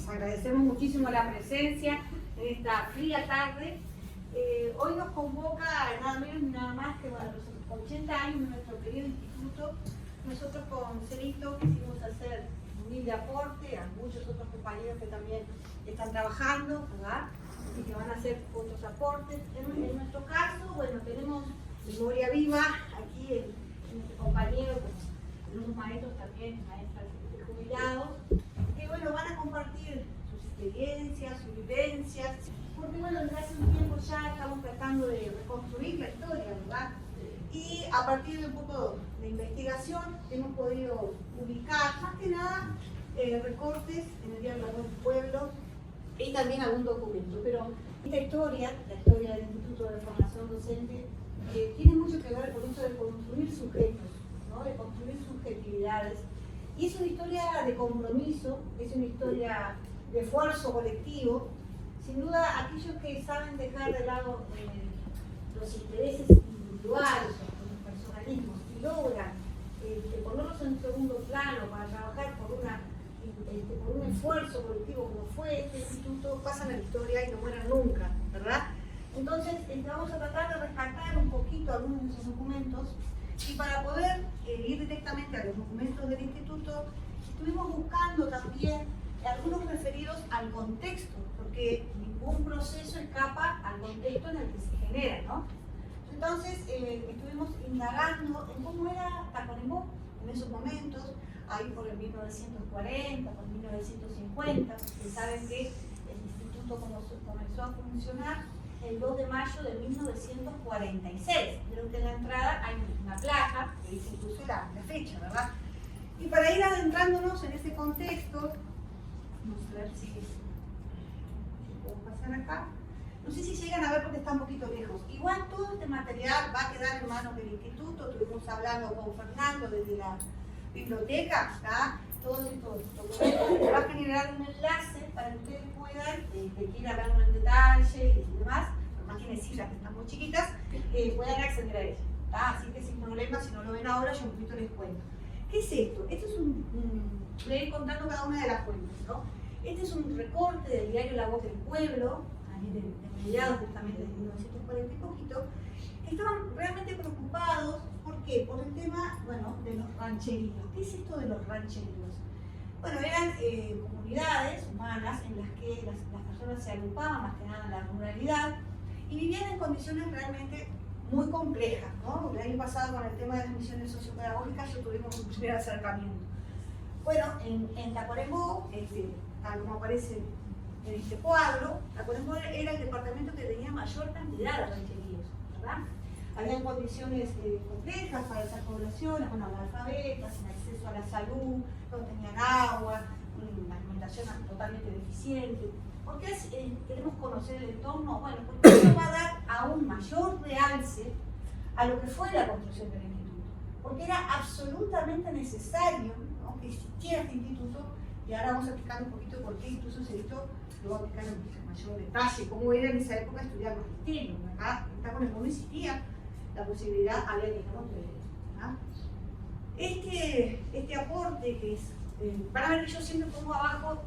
les agradecemos muchísimo la presencia en esta fría tarde. Hoy nos convoca nada menos ni nada más que a los 80 años de nuestro querido instituto. Nosotros con Celito quisimos hacer un humilde aporte a muchos otros compañeros que también están trabajando, ¿verdad? Y que van a hacer otros aportes. En nuestro caso, bueno, tenemos memoria viva aquí en este compañero, con unos maestros también, maestras jubilados, que bueno, van a compartir sus experiencias, sus vivencias, porque bueno, desde hace un tiempo ya estamos tratando de reconstruir la historia, ¿verdad? Y a partir de un poco de investigación hemos podido ubicar más que nada recortes en el Diario del Pueblo y también algún documento. Pero esta historia, la historia del Instituto de Formación Docente, tiene mucho que ver con esto de construir sujetos, ¿no? De construir subjetividades. Y es una historia de compromiso, es una historia de esfuerzo colectivo. Sin duda, aquellos que saben dejar de lado los intereses individuales, los personalismos, y logran ponerlos en segundo plano para trabajar por un esfuerzo colectivo como fue este instituto, pasan a la historia y no mueran nunca, ¿verdad? Entonces, vamos a tratar de rescatar un poquito algunos de esos documentos y para poder ir directamente a los documentos del instituto, estuvimos buscando también algunos referidos al contexto, porque ningún proceso escapa al contexto en el que se genera, ¿no? Entonces, estuvimos indagando en cómo era Tacuarembó en esos momentos, ahí por el 1940, por el 1950, ustedes saben que el instituto comenzó a funcionar el 2 de mayo de 1946. Creo que en la entrada hay una placa que dice incluso la fecha, ¿verdad? Y para ir adentrándonos en ese contexto, vamos a ver si puedo pasar acá. No sé si llegan a ver porque está un poquito lejos. Igual todo este material va a quedar en manos del instituto. Estuvimos hablando con Fernando desde la biblioteca, ¿está? Todos estos documentos va a generar un enlace para que ustedes puedan, que quieran verlo en detalle y demás, por más que necesitan que están muy chiquitas, puedan acceder a ella, ¿está? Así que sin problema, si no lo ven ahora, yo un poquito les cuento. ¿Qué es esto? Esto es voy a ir contando cada una de las fuentes, ¿no? Este es un recorte del diario La Voz del Pueblo, de mediados justamente de 1940 y poquito, que estaban realmente preocupados. ¿Por qué? Por el tema, bueno, de los rancheríos. ¿Qué es esto de los rancheríos? Bueno, eran comunidades humanas en las que las personas se agrupaban más que nada en la ruralidad y vivían en condiciones realmente muy complejas, ¿no? El año pasado con el tema de las misiones sociopedagógicas ya tuvimos un primer acercamiento. Bueno, en Tacuarembó, tal como aparece en este cuadro, Tacuarembó era el departamento que tenía mayor cantidad de rancheríos, ¿verdad? Habían condiciones complejas para esas poblaciones, bueno, analfabetas, sin acceso a la salud, no tenían agua, una alimentación totalmente deficiente. ¿Por qué queremos conocer el entorno? Bueno, porque eso va a dar aún mayor realce a lo que fue la construcción del instituto. Porque era absolutamente necesario, ¿no?, que existiera este instituto, y ahora vamos a explicar un poquito por qué incluso Celito lo va a explicar en mayor detalle, cómo era en esa época estudiar magisterio. Acá en Tacuarembó no existía la posibilidad, había que ¿no? Este aporte que es, van a ver que yo siempre pongo abajo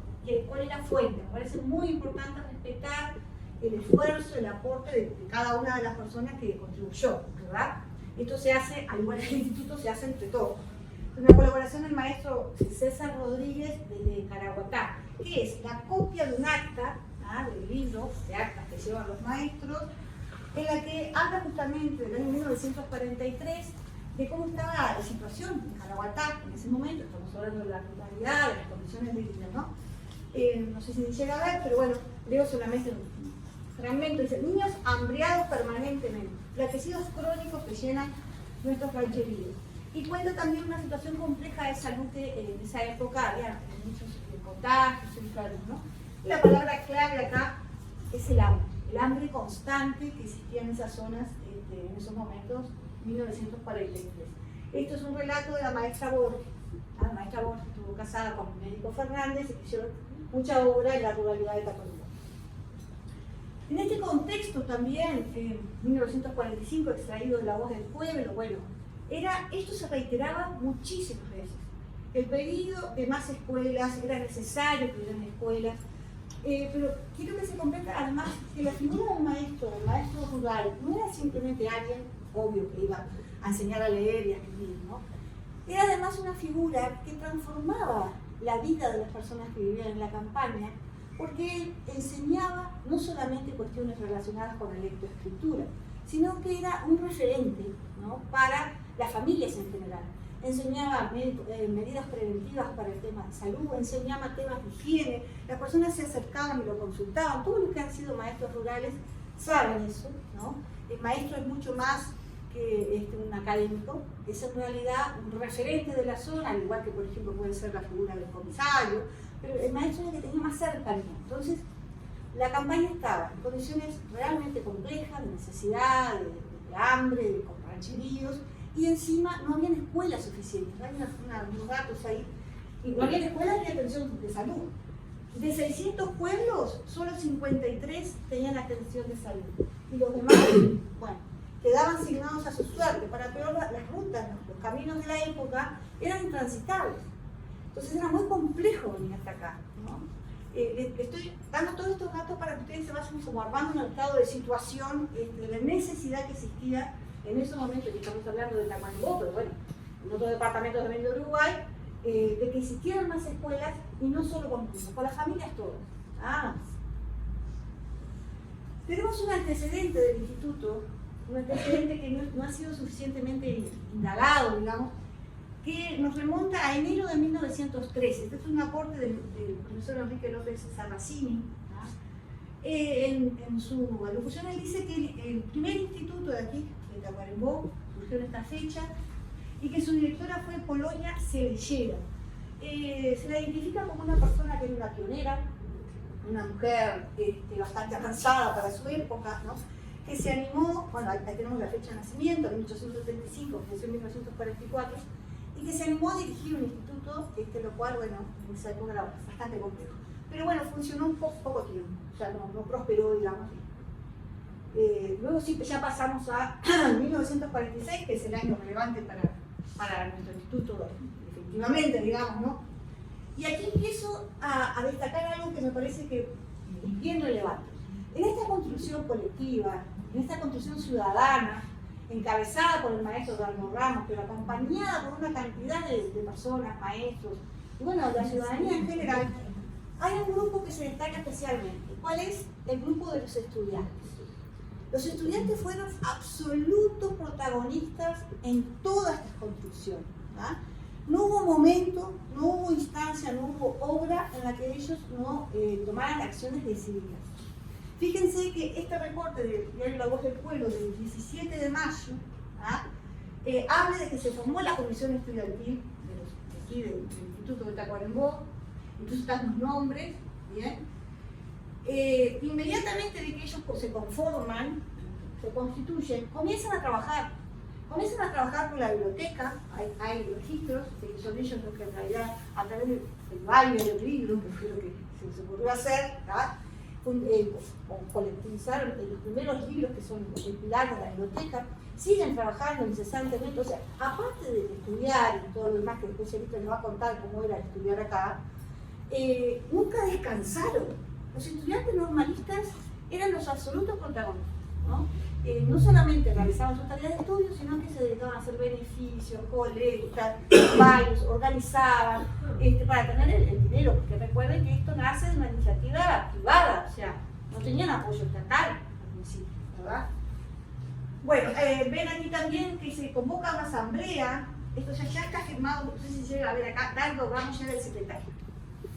cuál es la fuente. Me parece muy importante respetar el esfuerzo, el aporte de cada una de las personas que contribuyó, ¿verdad? Esto se hace, al igual que el instituto, se hace entre todos. Una colaboración del maestro César Rodríguez desde Caraguatá, que es la copia de un acta, del libro de actas que llevan los maestros, en la que habla justamente del año 1943 de cómo estaba la situación en Caraguatá en ese momento. Estamos hablando de la ruralidad, de las condiciones de vida, ¿no? No sé si se llega a ver, pero bueno, leo solamente un fragmento. Dice: niños hambriados permanentemente, flaquecidos crónicos que llenan nuestros rancheríos. Y cuenta también una situación compleja de salud que en esa época había muchos contagios, enfermos, ¿no? Y la palabra clave acá es el hambre constante que existía en esas zonas en esos momentos, 1943. Esto es un relato de la maestra Borges. La maestra Borges estuvo casada con el médico Fernández y hicieron mucha obra en la ruralidad de Tacuarembó. En este contexto también, en 1945, extraído de La Voz del Pueblo, bueno, esto se reiteraba muchísimas veces. el pedido de más escuelas, era necesario que hubieran escuelas, pero quiero que se comprenda además que la figura del maestro rural, no era simplemente alguien, obvio, que iba a enseñar a leer y a escribir, ¿no? Era además una figura que transformaba la vida de las personas que vivían en la campaña, porque él enseñaba no solamente cuestiones relacionadas con la lectoescritura, sino que era un referente, ¿no?, para las familias en general. Enseñaba medidas preventivas para el tema de salud, enseñaba temas de higiene, las personas se acercaban y lo consultaban. Todos los que han sido maestros rurales saben eso, ¿no? El maestro es mucho más que un académico, es en realidad un referente de la zona, al igual que por ejemplo puede ser la figura del comisario, pero el maestro es el que tenía más cercanía. Entonces, la campaña estaba en condiciones realmente complejas, de necesidad, de hambre, de rancheríos, y encima no habían escuelas suficientes. Hay unos datos ahí, y no había escuelas de atención de salud. De 600 pueblos, solo 53 tenían atención de salud. Y los demás, bueno, quedaban asignados a su suerte. Para peor, las rutas, los caminos de la época eran intransitables. Entonces era muy complejo venir hasta acá, ¿no? Le estoy dando todos estos datos para que ustedes se vayan como armando un estado de situación, de la necesidad que existía en ese momento, que estamos hablando de Tacuarembó, pero bueno, en otros departamentos también de Uruguay, de que existieran más escuelas, y no solo con las familias todas. Tenemos un antecedente del instituto, un antecedente que no ha sido suficientemente indagado, digamos, que nos remonta a enero de 1913. Este es un aporte del profesor Enrique López Sarracini. En su alocución él dice que el primer instituto de aquí, de Tacuarembó, surgió en esta fecha, y que su directora fue Polonia Celellera. Se la identifica como una persona que era una pionera, una mujer bastante avanzada para su época, ¿no?, que se animó, bueno, ahí tenemos la fecha de nacimiento, en 1835, falleció en 1944, y que se animó a dirigir un instituto, lo cual, bueno, en esa época era bastante complejo. Pero bueno, funcionó un poco tiempo, o sea, no prosperó, digamos. Luego sí, ya pasamos a 1946, que es el año relevante para nuestro instituto, efectivamente, digamos, ¿no? Y aquí empiezo a destacar algo que me parece que es bien relevante. En esta construcción colectiva, en esta construcción ciudadana, encabezada por el maestro Eduardo Ramos, pero acompañada por una cantidad de personas, maestros, y bueno, la ciudadanía en general, hay un grupo que se destaca especialmente. ¿Cuál es? El grupo de los estudiantes. Los estudiantes fueron absolutos protagonistas en toda esta construcción. No hubo momento, no hubo instancia, no hubo obra en la que ellos no tomaran acciones decididas. Fíjense que este reporte del diario La Voz del Pueblo del 17 de mayo habla de que se formó la comisión estudiantil aquí del Instituto de Tacuarembó, incluso están los nombres, ¿bien? Inmediatamente de que ellos se conforman, se constituyen, comienzan a trabajar con la biblioteca. Hay registros de que son ellos los que en realidad, a través del baile del libro, que fue lo que se les ocurrió hacer, colectivizaron los primeros libros que son el pilar de la biblioteca, siguen trabajando incesantemente. O sea, aparte de estudiar y todo lo demás, que después Celito nos va a contar cómo era estudiar acá, nunca descansaron. Los estudiantes normalistas eran los absolutos protagonistas, ¿no? No solamente realizaban sus tareas de estudio, sino que se dedicaban a hacer beneficios, colectas, bailes, organizaban para tener el dinero, porque recuerden que esto nace de una iniciativa privada, o sea, no tenían apoyo estatal al principio, ¿verdad? Bueno, ven aquí también que se convoca una asamblea. Esto ya está firmado, no sé si llega a ver acá, Dardo Ramos era el secretario,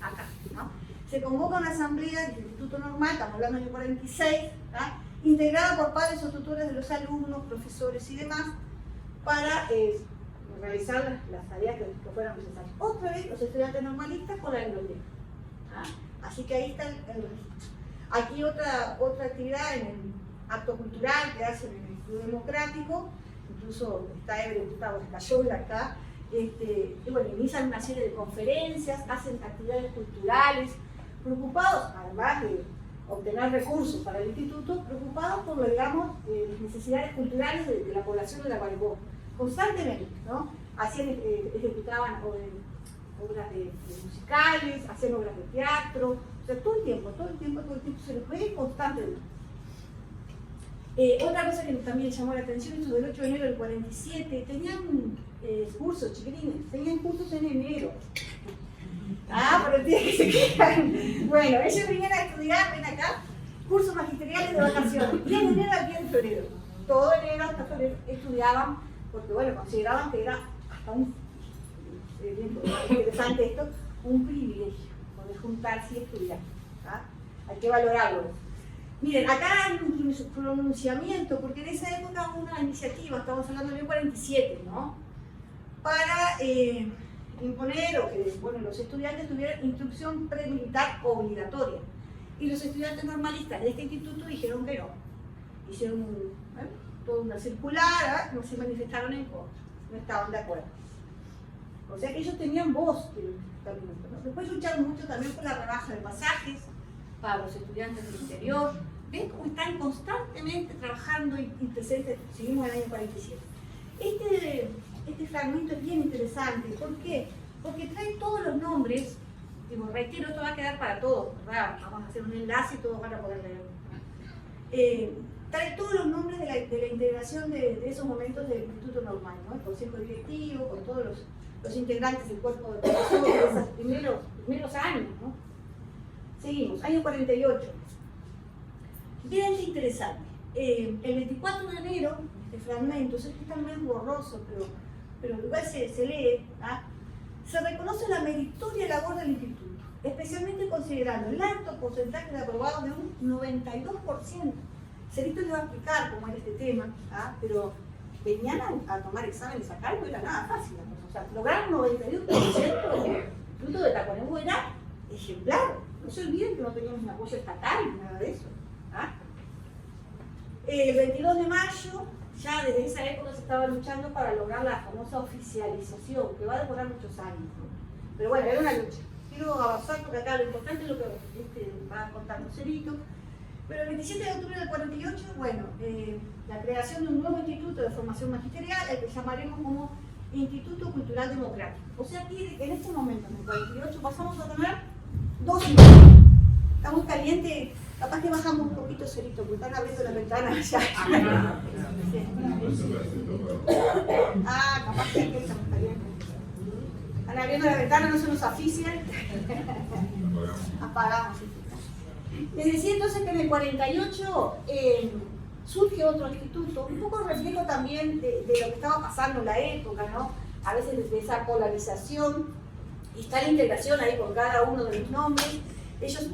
acá, ¿no? Se convoca una asamblea del Instituto Normal, estamos hablando del año 46, ¿verdad?, integrada por padres o tutores de los alumnos, profesores y demás, para realizar las tareas que fueran necesarias. Otra vez, los estudiantes normalistas con la biblioteca. Así que ahí está el registro. Aquí otra actividad en el acto cultural que hacen en el Instituto Democrático, incluso está el diputado Escayola acá, y bueno, inician una serie de conferencias, hacen actividades culturales, preocupados, además de obtener recursos para el instituto, preocupados por, digamos, las necesidades culturales de la población de Tacuarembó. Constantemente, ¿no? Ejecutaban obras de musicales, hacían obras de teatro, o sea, todo el tiempo se les ve constantemente. Otra cosa que también llamó la atención, esto del 8 de enero del 47, tenían cursos, chiquilines, tenían cursos en enero. Pero tiene que se quejan. Bueno, ellos venían a estudiar, ven acá, cursos magisteriales de vacaciones, bien en enero, bien en febrero. Todo enero hasta febrero estudiaban, porque bueno, consideraban que era hasta interesante esto, un privilegio, poder juntarse y estudiar. Hay que valorarlo. Miren, acá hay un pronunciamiento, porque en esa época hubo una iniciativa, estamos hablando del 47, ¿no? Para imponer o que los estudiantes tuvieran instrucción premilitar obligatoria. Y los estudiantes normalistas de este instituto dijeron que no. Hicieron toda una circular, no se manifestaron en contra, no estaban de acuerdo. O sea que ellos tenían voz, ¿no? Después lucharon mucho también por la rebaja de pasajes para los estudiantes del interior. ¿Ven cómo están constantemente trabajando y presentes? Seguimos en el año 47. Este fragmento es bien interesante. ¿Por qué? Porque trae todos los nombres. Digo, reitero, esto va a quedar para todos, ¿verdad? Vamos a hacer un enlace y todos van a poder leer. Trae todos los nombres de la integración de esos momentos del Instituto Normal, ¿no? El consejo directivo, con todos los integrantes del cuerpo de profesores de esos primeros años, ¿no? Seguimos, año 48. Miren qué interesante. El 24 de enero, este fragmento, es que está muy borroso, pero igual se lee, se reconoce la meritoria labor del instituto, especialmente considerando el alto porcentaje de aprobados de un 92%. Cerito les va a explicar cómo era este tema, pero venían a tomar exámenes acá y no era nada fácil. O sea, lograr un 92% del instituto de Tacuarembó era ejemplar. No se olviden que no teníamos un apoyo estatal ni nada de eso. El 22 de mayo, ya desde esa época se estaba luchando para lograr la famosa oficialización, que va a demorar muchos años, ¿no? Pero bueno, era una lucha. Quiero avanzar porque acá lo importante es lo que va contando Cerito. Pero el 27 de octubre del 48, bueno, la creación de un nuevo instituto de formación magisterial, el que llamaremos como Instituto Cultural Democrático. O sea, que en este momento, en el 48, pasamos a tener dos institutos. Está muy caliente. Capaz que bajamos un poquito, Cerito, porque están abriendo la ventana allá. Capaz que está muy caliente. Están abriendo la ventana, no se nos asfixian. Apagamos. Les decía entonces que en el 48 surge otro instituto, un poco reflejo también de lo que estaba pasando en la época, ¿no? A veces de esa polarización, y está la integración ahí con cada uno de los nombres. Ellos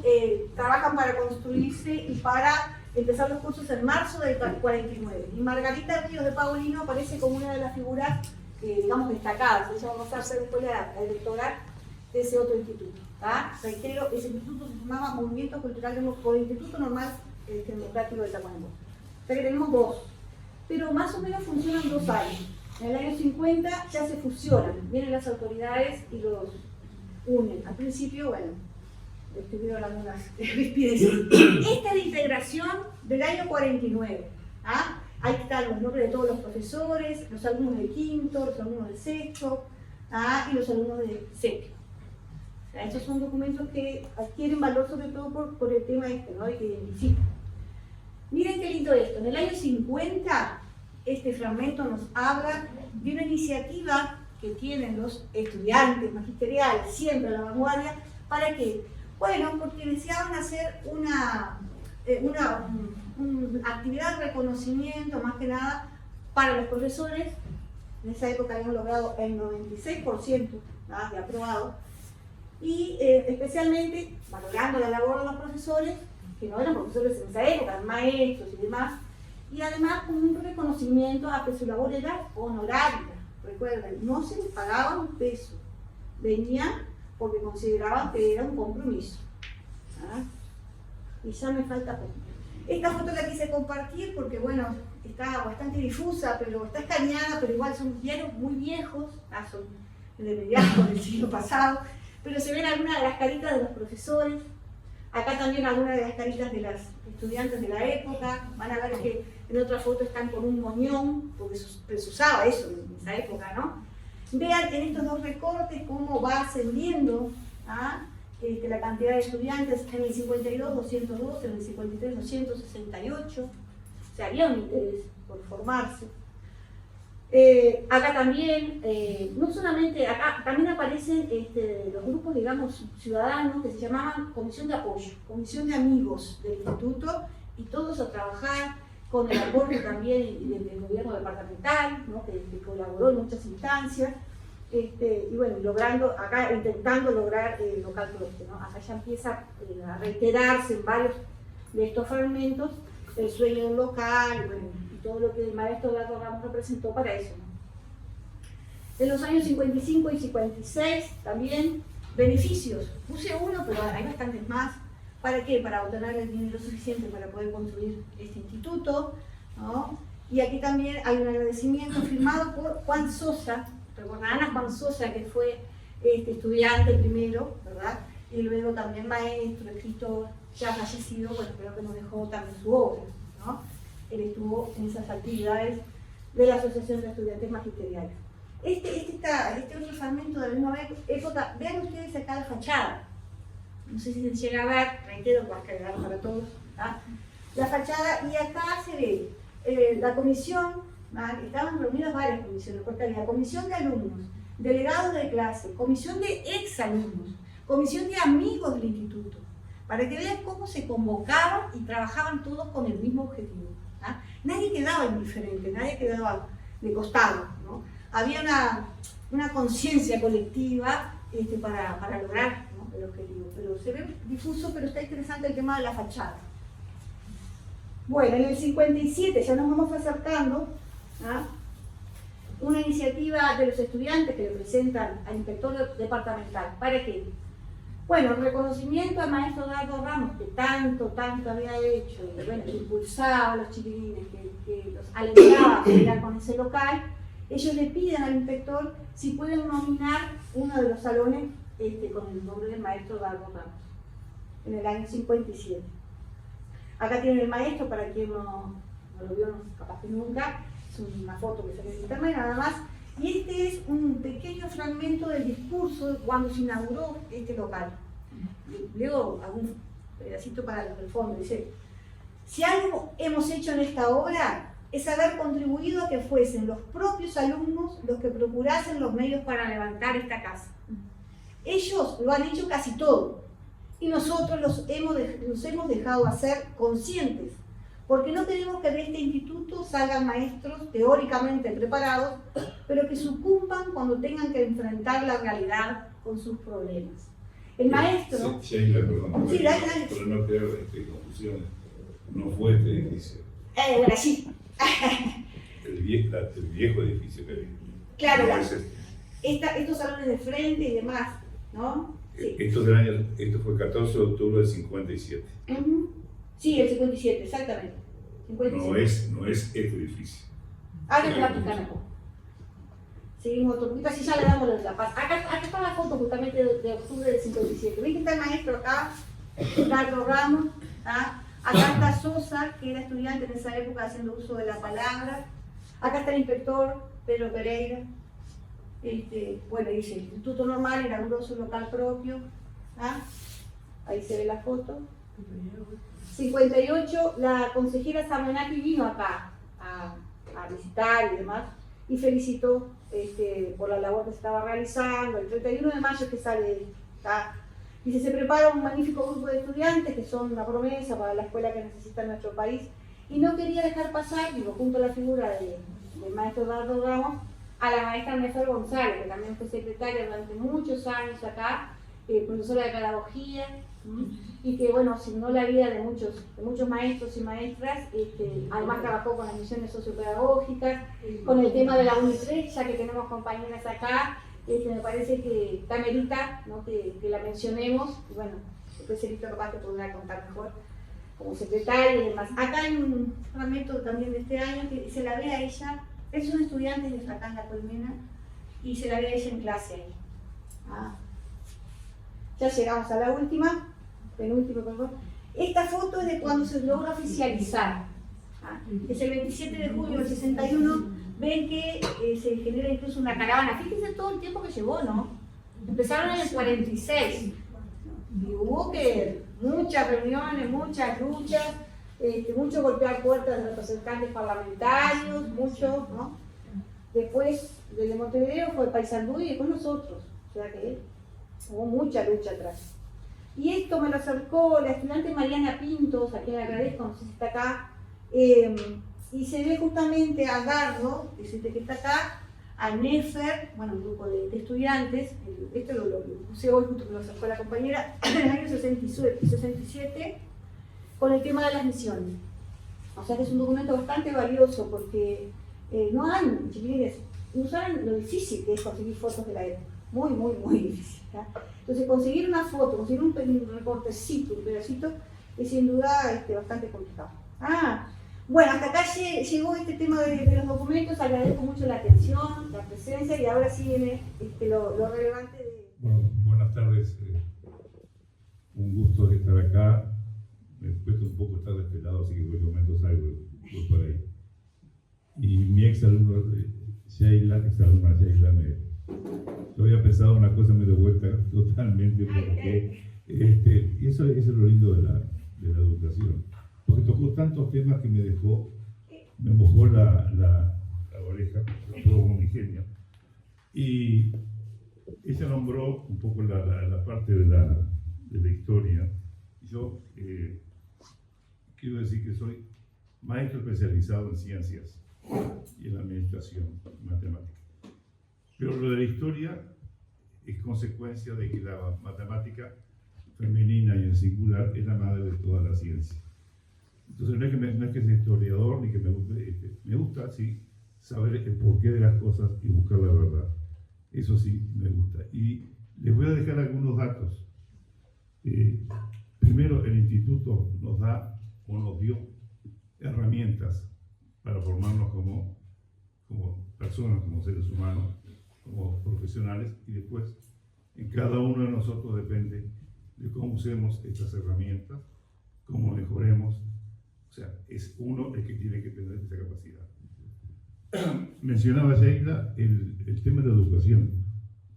trabajan para construirse y para empezar los cursos en marzo del 49. Y Margarita Ríos de Paulino aparece como una de las figuras, digamos, destacadas. Ella va a ser después la directora de ese otro instituto. Reitero, ese instituto se llamaba Movimiento Cultural por el Instituto Normal Democrático de Tacuarembó. O sea que tenemos dos. Pero más o menos funcionan 2 años. En el año 50 ya se fusionan. Vienen las autoridades y los unen. Al principio, bueno, estuvieron algunas rispideces. Esta es la integración del año 49. Ahí están los nombres de todos los profesores, los alumnos del quinto, los alumnos del sexto, y los alumnos del séptimo. O sea, estos son documentos que adquieren valor sobre todo por el tema este, ¿no? Que identifican. Miren qué lindo esto. En el año 50, este fragmento nos habla de una iniciativa que tienen los estudiantes magisteriales, siempre a la vanguardia. ¿Para qué? Bueno, porque deseaban hacer una actividad de reconocimiento, más que nada, para los profesores. En esa época habían logrado el 96% de aprobado. Y especialmente valorando la labor de los profesores, que no eran profesores en esa época, eran maestros y demás, y además con un reconocimiento a que su labor era honoraria. Recuerden, no se les pagaba un peso, venían porque consideraban que era un compromiso. Y ya me falta poco. Esta foto la quise compartir porque, bueno, está bastante difusa, pero está escaneada, pero igual son diarios muy viejos, son de mediados del siglo pasado, pero se ven algunas de las caritas de los profesores. Acá también algunas de las caritas de las estudiantes de la época. Van a ver que en otra foto están con un moñón, porque se usaba eso en esa época, ¿no? Vean en estos dos recortes cómo va ascendiendo la cantidad de estudiantes. En el 52, 202, en el 53, 268. O sea, había un interés por formarse. Acá también, no solamente, acá también aparecen los grupos, digamos, ciudadanos que se llamaban Comisión de Apoyo, Comisión de Amigos del Instituto, y todos a trabajar con el apoyo también del gobierno departamental, ¿no? que colaboró en muchas instancias, y bueno, acá intentando lograr el local propio, ¿no? Acá ya empieza a reiterarse en varios de estos fragmentos el sueño del local, bueno, y todo lo que el maestro Dardo Ramos representó para eso, ¿no? En los años 55 y 56 también beneficios, puse uno, pero hay bastantes más. ¿Para qué? Para obtener el dinero suficiente para poder construir este instituto, ¿no? Y aquí también hay un agradecimiento firmado por Juan Sosa. Recordarán a Juan Sosa, que fue estudiante primero, ¿verdad? Y luego también maestro, escritor, ya fallecido, bueno, pero que nos dejó también su obra, ¿no? Él estuvo en esas actividades de la Asociación de Estudiantes Magisteriales. Este otro fragmento de la misma época, vean ustedes acá la fachada. No sé si se llega a ver, reitero, va a quedar para todos, ¿tá? La fachada, y acá se ve la comisión, estaban reunidas varias comisiones, porque había comisión de alumnos, delegados de clase, comisión de exalumnos, comisión de amigos del instituto, para que vean cómo se convocaban y trabajaban todos con el mismo objetivo, ¿tá? Nadie quedaba indiferente, nadie quedaba de costado, ¿no? Había una conciencia colectiva para lograr, ¿no?, el objetivo, pero se ve difuso, pero está interesante el tema de la fachada. Bueno, en el 57 ya nos vamos acercando a una iniciativa de los estudiantes que le presentan al inspector departamental. ¿Para qué? Bueno, el reconocimiento al maestro Dardo Ramos, que tanto había hecho, y bueno, que impulsaba a los chiquilines, que los alentaba a pelear con ese local. Ellos le piden al inspector si pueden nominar uno de los salones con el nombre del maestro Dardo Ramos, en el año 57. Acá tienen el maestro, para quien no lo vio, capaz que nunca, es una foto que sale en internet nada más, y este es un pequeño fragmento del discurso de cuando se inauguró este local. Leo algún pedacito para el fondo, dice: si algo hemos hecho en esta obra es haber contribuido a que fuesen los propios alumnos los que procurasen los medios para levantar esta casa. Ellos lo han hecho casi todo, y nosotros los hemos dejado hacer conscientes, porque no queremos que de este instituto salgan maestros teóricamente preparados, pero que sucumban cuando tengan que enfrentar la realidad con sus problemas. El maestro... Sí, pero no creo confusiones. No fue este edificio. Bueno, sí. El viejo edificio que vi. Claro, no es estos salones de frente y demás, ¿no? Sí. Esto fue el 14 de octubre del 57. Sí, el 57, exactamente. 57. No es este edificio. Ahora te va a explicar mejor. Seguimos otro poquito, así ya le damos la paz. Acá está la foto justamente de octubre del 57. ¿Ven que está el maestro acá? Dardo Ramos. Acá está Sosa, que era estudiante en esa época haciendo uso de la palabra. Acá está el inspector Pedro Pereira. Bueno, dice: el Instituto Normal inauguró su local propio. Ahí se ve la foto. 58, la consejera Zamenaki vino acá a visitar y demás, y felicitó por la labor que se estaba realizando. El 31 de mayo que sale, dice: se prepara un magnífico grupo de estudiantes que son una promesa para la escuela que necesita nuestro país, y no quería dejar pasar, junto a la figura del maestro Dardo Ramos, a la maestra Nefer González, que también fue secretaria durante muchos años acá, profesora de pedagogía, y que, bueno, signó la vida de muchos maestros y maestras. Además trabajó con las misiones sociopedagógicas, con el tema de la UNITRES, ya que tenemos compañeras acá. Me parece que amerita, ¿no?, que la mencionemos. Y bueno, después Víctor capaz que podrá contar mejor como secretaria y demás. Acá hay un fragmento también de este año que se la ve a ella. Es un estudiante de Fracán La Colmena, y se la ve a ella en clase ahí. Ya llegamos a la última, penúltima, perdón. Esta foto es de cuando se logra oficializar. Es el 27 de julio del 61, ven que se genera incluso una caravana. Fíjense todo el tiempo que llevó, ¿no? Empezaron en el 46 y hubo que muchas reuniones, muchas luchas, mucho golpear puertas de representantes parlamentarios, mucho, ¿no? Después desde Montevideo fue Paysandú y después nosotros, o sea que hubo mucha lucha atrás. Y esto me lo acercó la estudiante Mariana Pintos, a quien le agradezco, no sé si está acá, y se ve justamente a Gardo, que está acá, a Nefer, bueno, un grupo de estudiantes, esto lo puse hoy junto con lo acercó la compañera, en el año 67, con el tema de las misiones. O sea que es un documento bastante valioso porque no hay, chiquilines, no saben lo difícil que es conseguir fotos de la época, muy difícil. ¿Ya? Entonces conseguir una foto, conseguir un recortecito, un pedacito, es sin duda bastante complicado. Bueno, hasta acá llegó este tema de los documentos, agradezco mucho la atención, la presencia y ahora sí viene lo relevante de... Bueno, buenas tardes, un gusto estar acá, me cuesta un poco estar despelado, así que voy comentando algo por ahí. Y mi ex alumna Sheila, yo había pensado una cosa, me dio vuelta totalmente, porque y eso es lo lindo de la educación, porque tocó tantos temas que me mojó la oreja, todo con mi genio. Y ella nombró un poco la parte de la historia. Yo quiero decir que soy maestro especializado en ciencias y en administración matemática. Pero lo de la historia es consecuencia de que la matemática femenina y en singular es la madre de toda la ciencia. Entonces no es que sea historiador ni que me gusta sí saber el porqué de las cosas y buscar la verdad. Eso sí me gusta. Y les voy a dejar algunos datos. Primero, el instituto nos da o nos dio herramientas para formarnos como personas, como seres humanos, como profesionales, y después en cada uno de nosotros depende de cómo usemos estas herramientas, cómo mejoremos. O sea, es uno el que tiene que tener esa capacidad. Mencionaba Sheila el tema de la educación.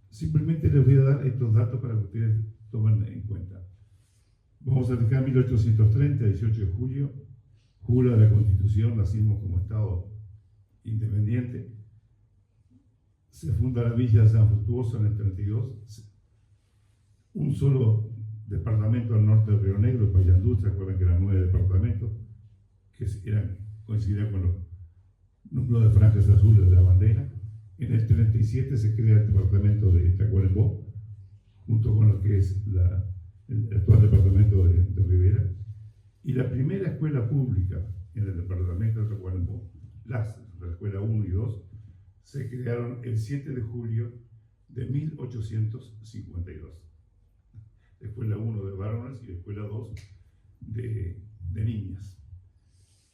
Simplemente les voy a dar estos datos para que ustedes tomen en cuenta. Vamos a dejar 1830, 18 de julio, jura la Constitución, nacimos como Estado independiente. Se funda la Villa de San Fructuoso en el 32. Un solo departamento al norte de Río Negro, Paysandú, se acuerdan que eran 9 departamentos, que coincidían con los números de franjas azules de la bandera. En el 37 se crea el departamento de Tacuarembó, junto con lo que es el actual departamento de Rivera. Y la primera escuela pública en el departamento de Tacuarembó, la escuela 1 y 2, se crearon el 7 de julio de 1852. La escuela 1 de varones y la escuela 2 de niñas.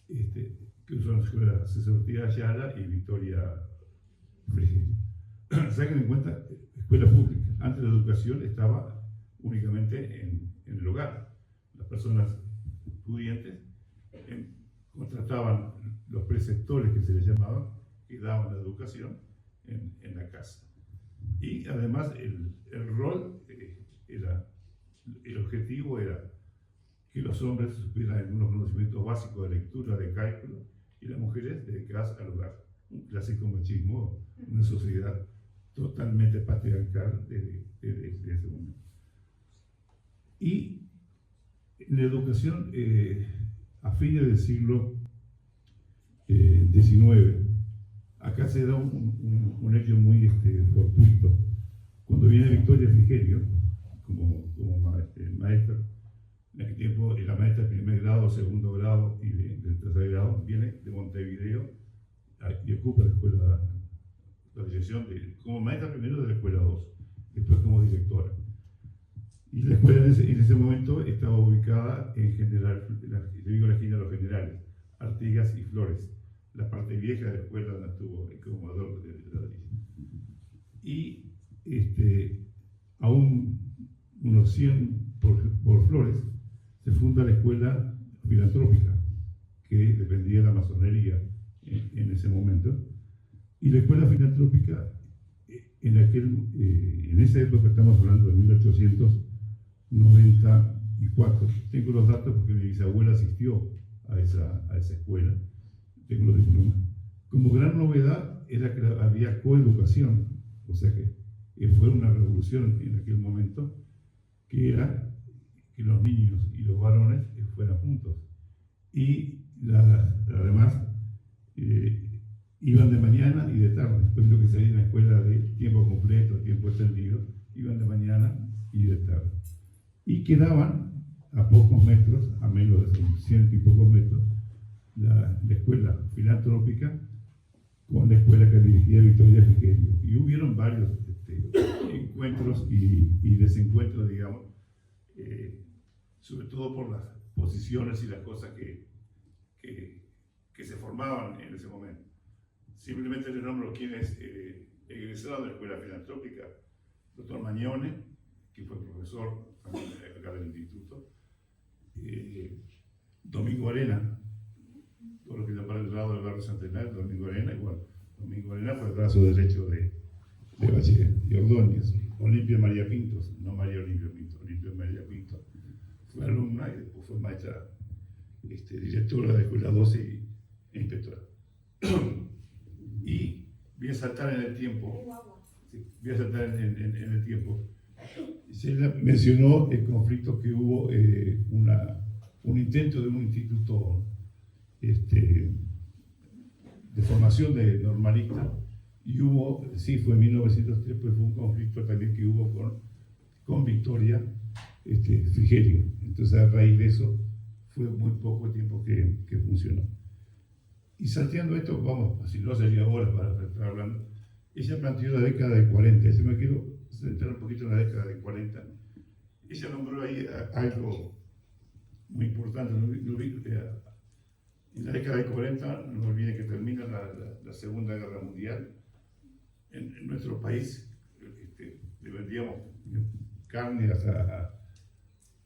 Que son las escuelas César Ortiz Ayala y Victoria Frigerio. Saquen en cuenta, escuela pública. Antes la educación estaba únicamente en el hogar. Las personas pudientes contrataban los preceptores, que se les llamaban, que daban la educación en la casa. Y además el rol el objetivo era que los hombres supieran algunos conocimientos básicos de lectura, de cálculo, y las mujeres dedicadas al hogar. Un clásico machismo, una sociedad totalmente patriarcal desde ese momento. Y en la educación, a fines del siglo XIX, acá se da un hecho muy fortuito. Cuando viene Victoria Frigerio, como maestra, en aquel tiempo la maestra de primer grado, segundo grado y del tercer grado, viene de Montevideo y ocupa la dirección como maestra primero de la escuela 2, después como directora. Y la escuela en ese momento estaba ubicada en General, le digo la esquina de los Generales, Artigas y Flores, la parte vieja de la escuela donde estuvo el comodoro de ladrillo. Y a unos 100 por Flores se funda la escuela filantrópica, que dependía de la masonería en ese momento, Y la escuela filantrópica, en esa época, estamos hablando de 1894, tengo los datos porque mi bisabuela asistió a esa escuela, tengo los diplomas. Como gran novedad era que había coeducación, o sea que fue una revolución en aquel momento, que era que los niños y los varones fueran juntos. Y además iban de mañana y de tarde, después de lo que se veía en la escuela de tiempo completo, tiempo extendido, iban de mañana y de tarde. Y quedaban a pocos metros, a menos de 100 y pocos metros, la escuela filantrópica con la escuela que dirigía Victoria Frigerio. Y hubieron varios encuentros y desencuentros, digamos, sobre todo por las posiciones y las cosas que se formaban en ese momento. Simplemente les nombro quién es egresado de la escuela filantrópica: doctor Mañone, que fue profesor también acá del instituto, Domingo Arena, por lo que llamaron el lado del barrio Centenario, Domingo Arena, igual. Domingo Arena fue el brazo derecho de Bachiller y Ordóñez. Olimpia María Pintos, no María Olimpia Pinto, Olimpia María Pinto, fue alumna y después fue maestra, directora de Escuela 12 e inspectora. Y voy a saltar en el tiempo. Sí, voy a saltar en el tiempo. Se mencionó el conflicto que hubo, un intento de un instituto de formación de normalista, y hubo, sí, fue en 1903, pues fue un conflicto también que hubo con Victoria Frigerio. Entonces, a raíz de eso, fue muy poco tiempo que funcionó. Y salteando esto, vamos, así no sería ahora para estar hablando, ella planteó la década del 40, si me quiero centrar un poquito en la década del 40, ella nombró ahí algo muy importante. En la década del 40, no olviden que termina la Segunda Guerra Mundial. En nuestro país le vendíamos carne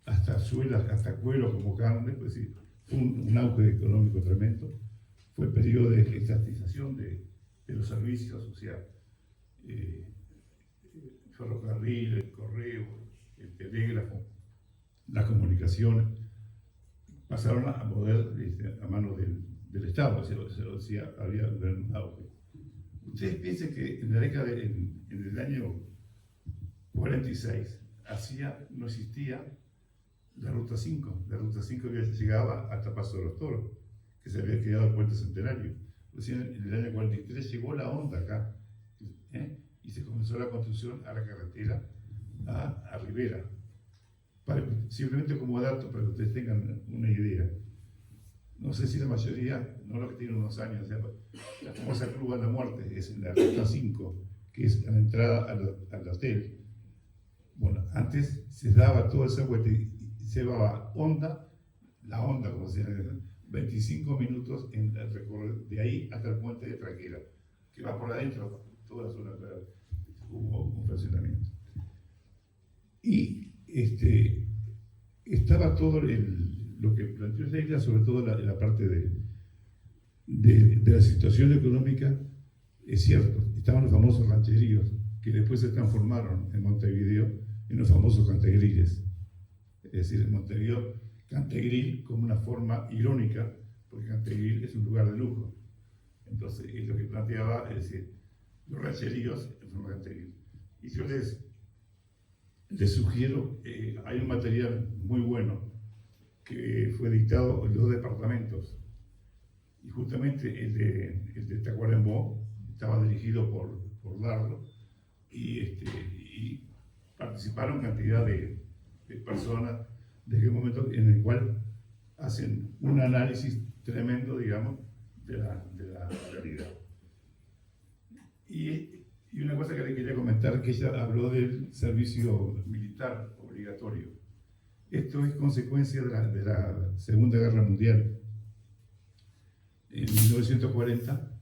hasta suelas, hasta cuero como carne, pues sí, fue un auge económico tremendo. Fue el periodo de estatización de los servicios, o sea, ferrocarril, el correo, el telégrafo, las comunicaciones, pasaron a poder a manos del Estado, se lo decía, había un auge. Ustedes piensen que en la década, en el año 46, no existía la Ruta 5. La Ruta 5 llegaba hasta Paso de los Toros, que se había quedado el Puente Centenario. Recién en el año 43 llegó la onda acá, y se comenzó la construcción a la carretera a Rivera. Simplemente como dato, para que ustedes tengan una idea. No sé si la mayoría, no los que tienen unos años, la famosa Cruz de la Muerte es en la Ruta 5, que es la entrada al hotel. Bueno, antes se daba toda esa vuelta y se llevaba la onda, como se llama, 25 minutos en el recorrido de ahí hasta el puente de Tranquila, que va por adentro, toda la zona, hubo un fraccionamiento. Y estaba todo lo que planteó Sheila, sobre todo la parte de la situación económica, es cierto. Estaban los famosos rancheríos, que después se transformaron en Montevideo en los famosos cantegriles. Es decir, en Montevideo, cantegril como una forma irónica, porque cantegril es un lugar de lujo. Entonces, es lo que planteaba, es decir, los rancheríos en forma cantegril. Y yo les sugiero, hay un material muy bueno que fue dictado en 2 departamentos, y justamente el de Tacuarembó estaba dirigido por Dardo, y participaron cantidad de personas de aquel momento, en el cual hacen un análisis tremendo, digamos, de la realidad. Y una cosa que le quería comentar, que ella habló del servicio militar obligatorio. Esto es consecuencia de la Segunda Guerra Mundial. En 1940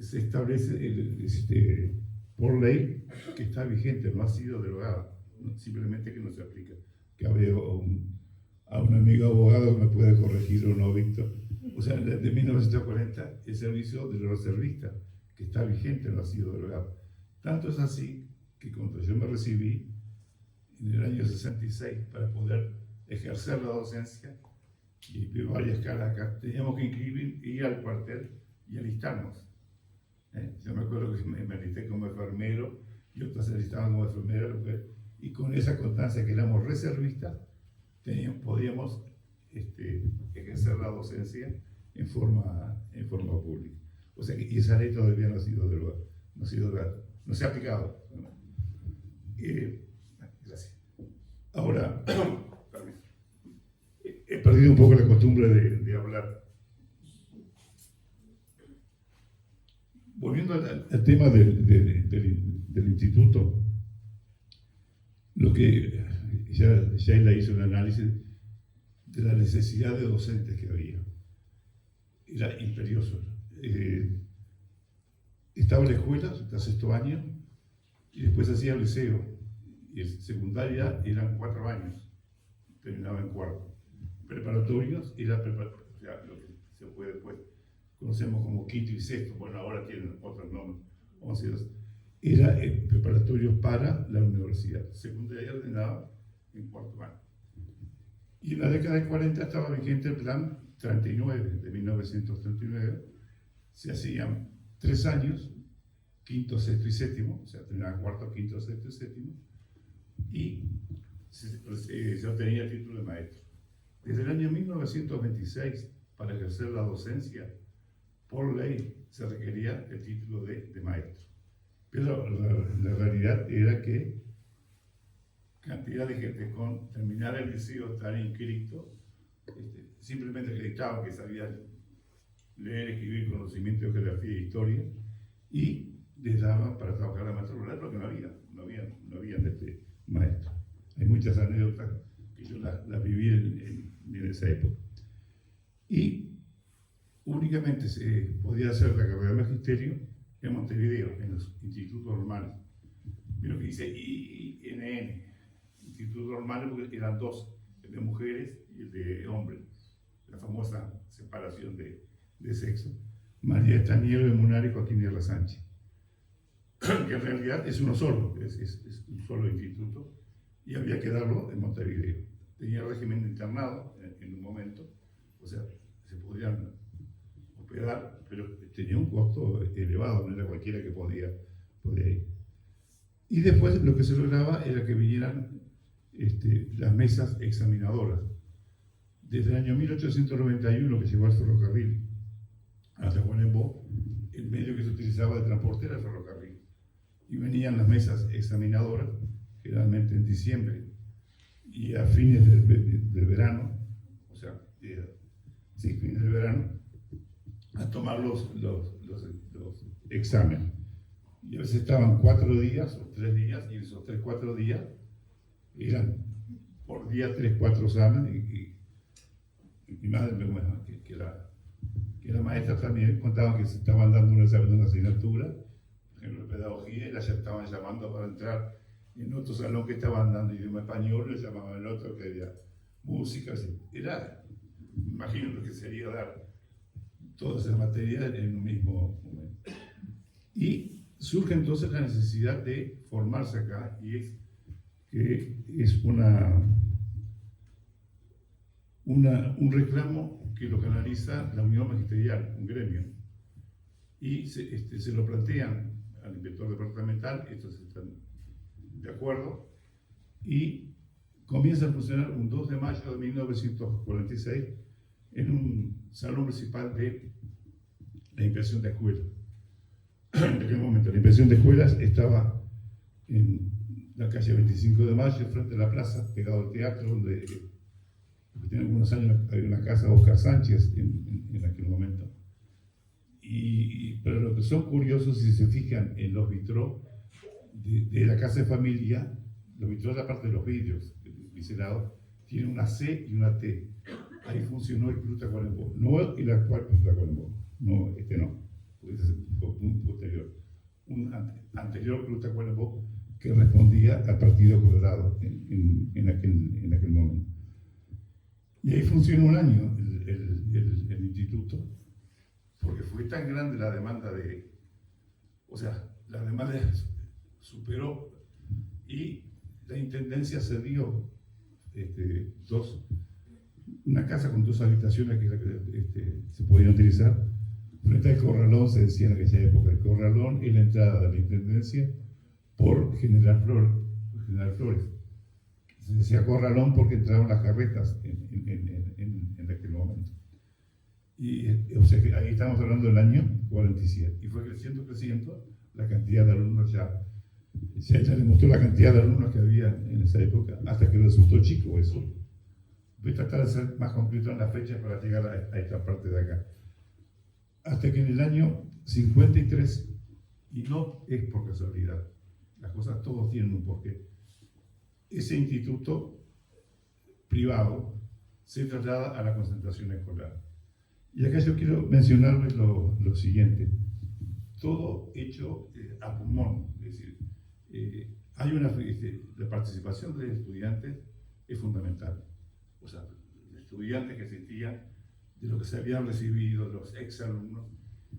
se establece por ley, que está vigente, no ha sido derogada, simplemente que no se aplica. Que veo a un amigo abogado que me puede corregir o no, Víctor. O sea, desde 1940 el servicio de los reservistas, que está vigente no ha sido derogado. Tanto es así que cuando yo me recibí en el año 66 para poder ejercer la docencia, y veo varias caras acá, teníamos que ir al cuartel y alistarnos. Yo me acuerdo que me alisté como enfermero y otros se alistaban como enfermeras, y con esa constancia que éramos reservistas, podíamos ejercer la docencia en forma pública. O sea que esa ley todavía no ha sido derogada, no se ha aplicado. Gracias. Ahora, he perdido un poco la costumbre de hablar. Volviendo al tema del instituto, lo que Sheila hizo un análisis de la necesidad de docentes que había. Era imperioso. Estaba en la escuela hasta sexto año y después hacía el liceo. Y en secundaria eran 4 años, terminaba en cuarto. Preparatorios era lo que se fue después. Conocemos como quinto y sexto, bueno, ahora tienen otros nombres, 11 y 12. Era preparatorios para la universidad. Secundaria terminaba en cuarto año. Y en la década de 40 estaba vigente el plan 39, de 1939. Se hacían 3 años, quinto, sexto y séptimo, o sea, terminaba cuarto, quinto, sexto y séptimo, y se obtenía el título de maestro. Desde el año 1926, para ejercer la docencia, por ley se requería el título de maestro. Pero la realidad era que cantidad de gente con terminar el liceo, estar inscrito, simplemente acreditaban que sabían leer, escribir, conocimiento de geografía e historia, y les daban para trabajar de maestro rural porque no había maestro. Hay muchas anécdotas que yo las viví en esa época. Y únicamente se podía hacer la carrera de magisterio en Montevideo, en los institutos normales. Lo que dice INN, institutos normales, porque eran 2, el de mujeres y el de hombres, la famosa separación de sexo. María Estaniel de Munar y Joaquín R. Sánchez, que en realidad es uno solo, es un solo instituto, y había que darlo en Montevideo. Tenía régimen de internado en un momento, o sea, se podían hospedar, pero tenía un costo elevado, no era cualquiera que podía ir. Y después lo que se lograba era que vinieran las mesas examinadoras. Desde el año 1891 que llegó al ferrocarril a Tacuarembó, el medio que se utilizaba de transporte era el ferrocarril. Y venían las mesas examinadoras, generalmente en diciembre, y a fines del verano, o sea, fines del verano, a tomar los exámenes. Y a veces estaban 4 días o 3 días, y esos 3-4 días eran por día 3-4 exámenes. Y mi madre, que era maestra también, contaban que se estaban dando una asignatura, por ejemplo, pedagogía, y la ya estaban llamando para entrar en otro salón que estaban dando idioma español, le llamaban el otro que había música. Era, imagino lo que sería dar todas esas materias en un mismo momento. Y surge entonces la necesidad de formarse acá, y es un reclamo que lo canaliza la Unión Magisterial, un gremio, y se lo plantean al inspector departamental, estos están de acuerdo, y comienza a funcionar un 2 de mayo de 1946 en un salón principal de la inspección de escuelas. En aquel momento la inspección de escuelas estaba en la calle 25 de Mayo, frente a la plaza, pegado al teatro, donde tiene algunos años había una casa de Oscar Sánchez en aquel momento. Pero lo que son curiosos, si se fijan en los vitrós de la casa de familia, los vitrós, aparte de los vidrios biselados, tiene una C y una T. Ahí funcionó el Club Tacuarembó, no el actual Club Tacuarembó, no, no, porque ese fue un posterior, un anterior Club Tacuarembó que respondía al Partido Colorado en aquel momento. Y ahí funcionó un año el instituto, porque fue tan grande la demanda de O sea, la demanda superó y la intendencia cedió una casa con 2 habitaciones que se podían utilizar. Frente al Corralón, se decía en aquella época, el Corralón y la entrada de la intendencia por General Flores. Se decía Corralón porque entraban las carretas en aquel momento. O sea que ahí estamos hablando del año 47. Y fue creciendo la cantidad de alumnos ya demostró la cantidad de alumnos que había en esa época, hasta que resultó chico eso. Voy a tratar de ser más concreto en las fechas para llegar a esta parte de acá. Hasta que en el año 53, y no es por casualidad, las cosas todos tienen un porqué, ese instituto privado se traslada a la concentración escolar. Y acá yo quiero mencionarles lo siguiente, todo hecho a pulmón, es decir, hay la participación de estudiantes es fundamental. O sea, estudiantes que asistían, de lo que se habían recibido, de los exalumnos,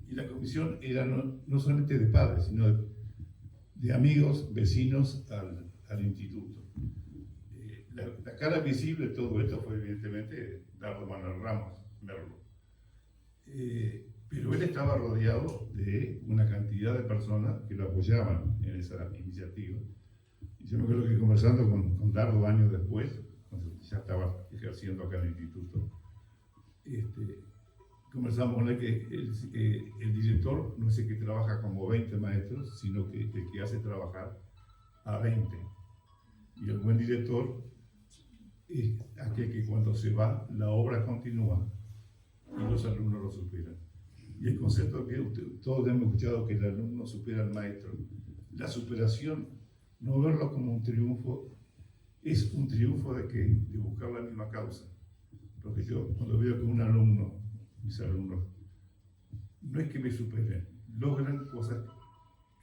y la comisión era no solamente de padres, sino de amigos, vecinos al instituto. La cara visible de todo esto fue evidentemente Dardo Manuel Ramos, Merlo. Pero él estaba rodeado de una cantidad de personas que lo apoyaban en esa iniciativa. Y yo me acuerdo que conversando con Dardo años después, cuando ya estaba ejerciendo acá en el instituto, conversamos con él que el director no es el que trabaja como 20 maestros, sino que el que hace trabajar a 20. Y el buen director es aquel que cuando se va, la obra continúa y los alumnos lo superan. Y el concepto que todos hemos escuchado, que el alumno supera al maestro, la superación, no verlo como un triunfo, es un triunfo de buscar la misma causa. Porque yo cuando veo que un alumno, mis alumnos, no es que me superen, logran cosas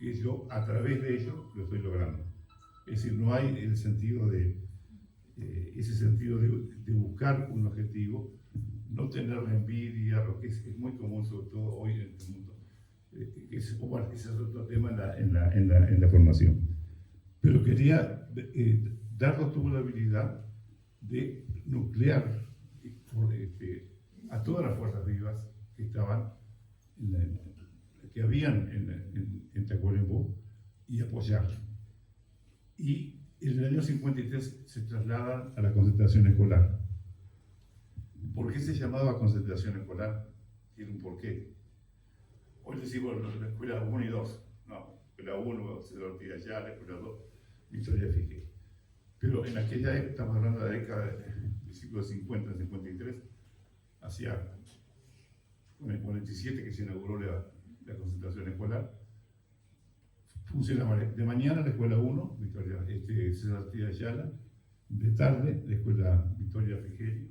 que yo a través de ellos lo estoy logrando. Es decir, no hay el sentido ese sentido de buscar un objetivo, no tener envidia, lo que es muy común, sobre todo hoy en el mundo. Ese es otro tema en la formación. Pero Dardo tuvo la habilidad de nuclear a todas las fuerzas vivas que estaban, que habían en Tacuarembó, y apoyar. Y en el año 53 se trasladan a la concentración escolar. ¿Por qué se llamaba concentración escolar? Tiene un porqué. Hoy decimos la escuela 1 y 2. No, escuela 1, César Ortiz de Ayala, la escuela 2, Victoria Figueroa. Pero en aquella época, estamos hablando de la década del siglo 50, 53, hacia con el 47 que se inauguró la concentración escolar, funcionaba de mañana la escuela 1, César Ortiz de Ayala, de tarde la escuela Victoria Figueroa,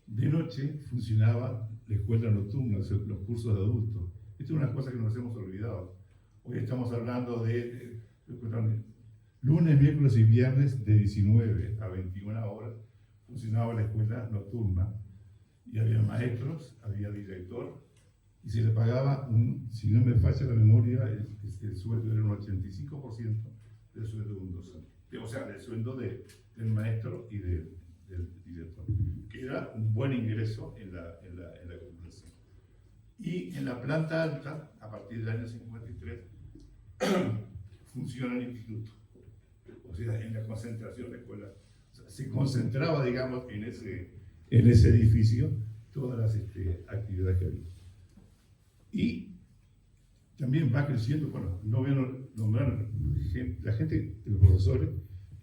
de noche funcionaba la escuela nocturna, los cursos de adultos. Esto es una cosa que nos hemos olvidado. Hoy estamos hablando de lunes, miércoles y viernes de 19 a 21 horas funcionaba la escuela nocturna. Y había maestros, había director, y se le pagaba, si no me falla la memoria, el sueldo era un 85% del sueldo de un docente. O sea, del sueldo del maestro y del director, que era un buen ingreso en la corporación. Y en la planta alta, a partir del año 53, funciona el instituto. O sea, en la concentración de escuelas. O sea, se concentraba, digamos, en ese edificio todas las actividades que había. Y también va creciendo, bueno, no voy a nombrar la gente, los profesores,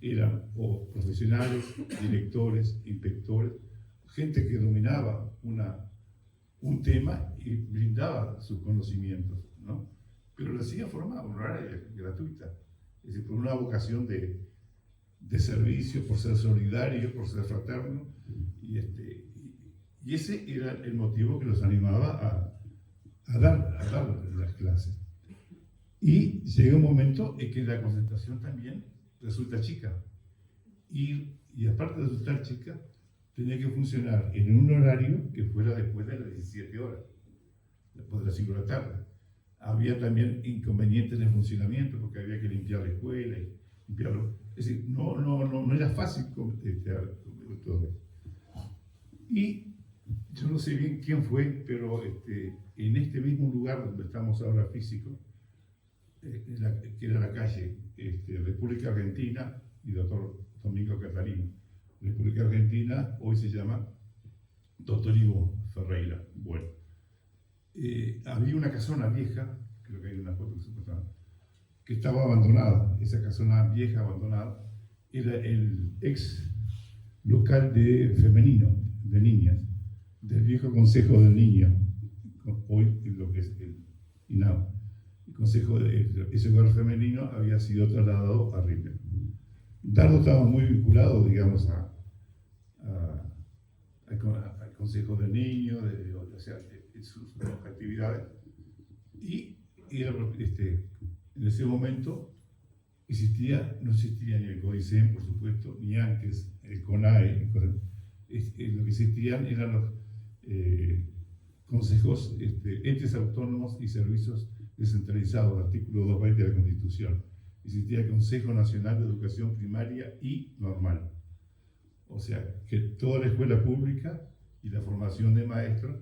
eran o profesionales, directores, inspectores, gente que dominaba un tema y brindaba sus conocimientos, ¿no? Pero lo hacía formado, no era gratuita, es decir, por una vocación de servicio, por ser solidario, por ser fraterno, y ese era el motivo que los animaba a dar las clases. Y llega un momento en que la concentración también resulta chica. Y aparte de resultar chica, tenía que funcionar en un horario que fuera después de las 17 horas, después de las 5 de la tarde. había también inconvenientes en el funcionamiento porque había que limpiar la escuela y limpiarlo. Es decir, no era fácil todo esto. Y yo no sé bien quién fue, pero en este mismo lugar donde estamos ahora físico, que era la calle República Argentina y Dr. Domingo Catalino. República Argentina hoy se llama Dr. Ivo Ferreira. Bueno, había una casona vieja, creo que hay una foto que estaba abandonada. Esa casona vieja abandonada era el ex local femenino de niñas, del viejo Consejo del Niño, hoy lo que es el INAU. El consejo ese hogar femenino había sido trasladado a River. Dardo estaba muy vinculado, digamos, al Consejo del Niño, o sea, sus actividades, y en ese momento no existía ni el CODICEN, por supuesto, ni antes el CONAE. Lo que existían eran los consejos, entes autónomos y servicios descentralizados, artículo 220 de la Constitución. Existía el Consejo Nacional de Educación Primaria y Normal. O sea, que toda la escuela pública y la formación de maestros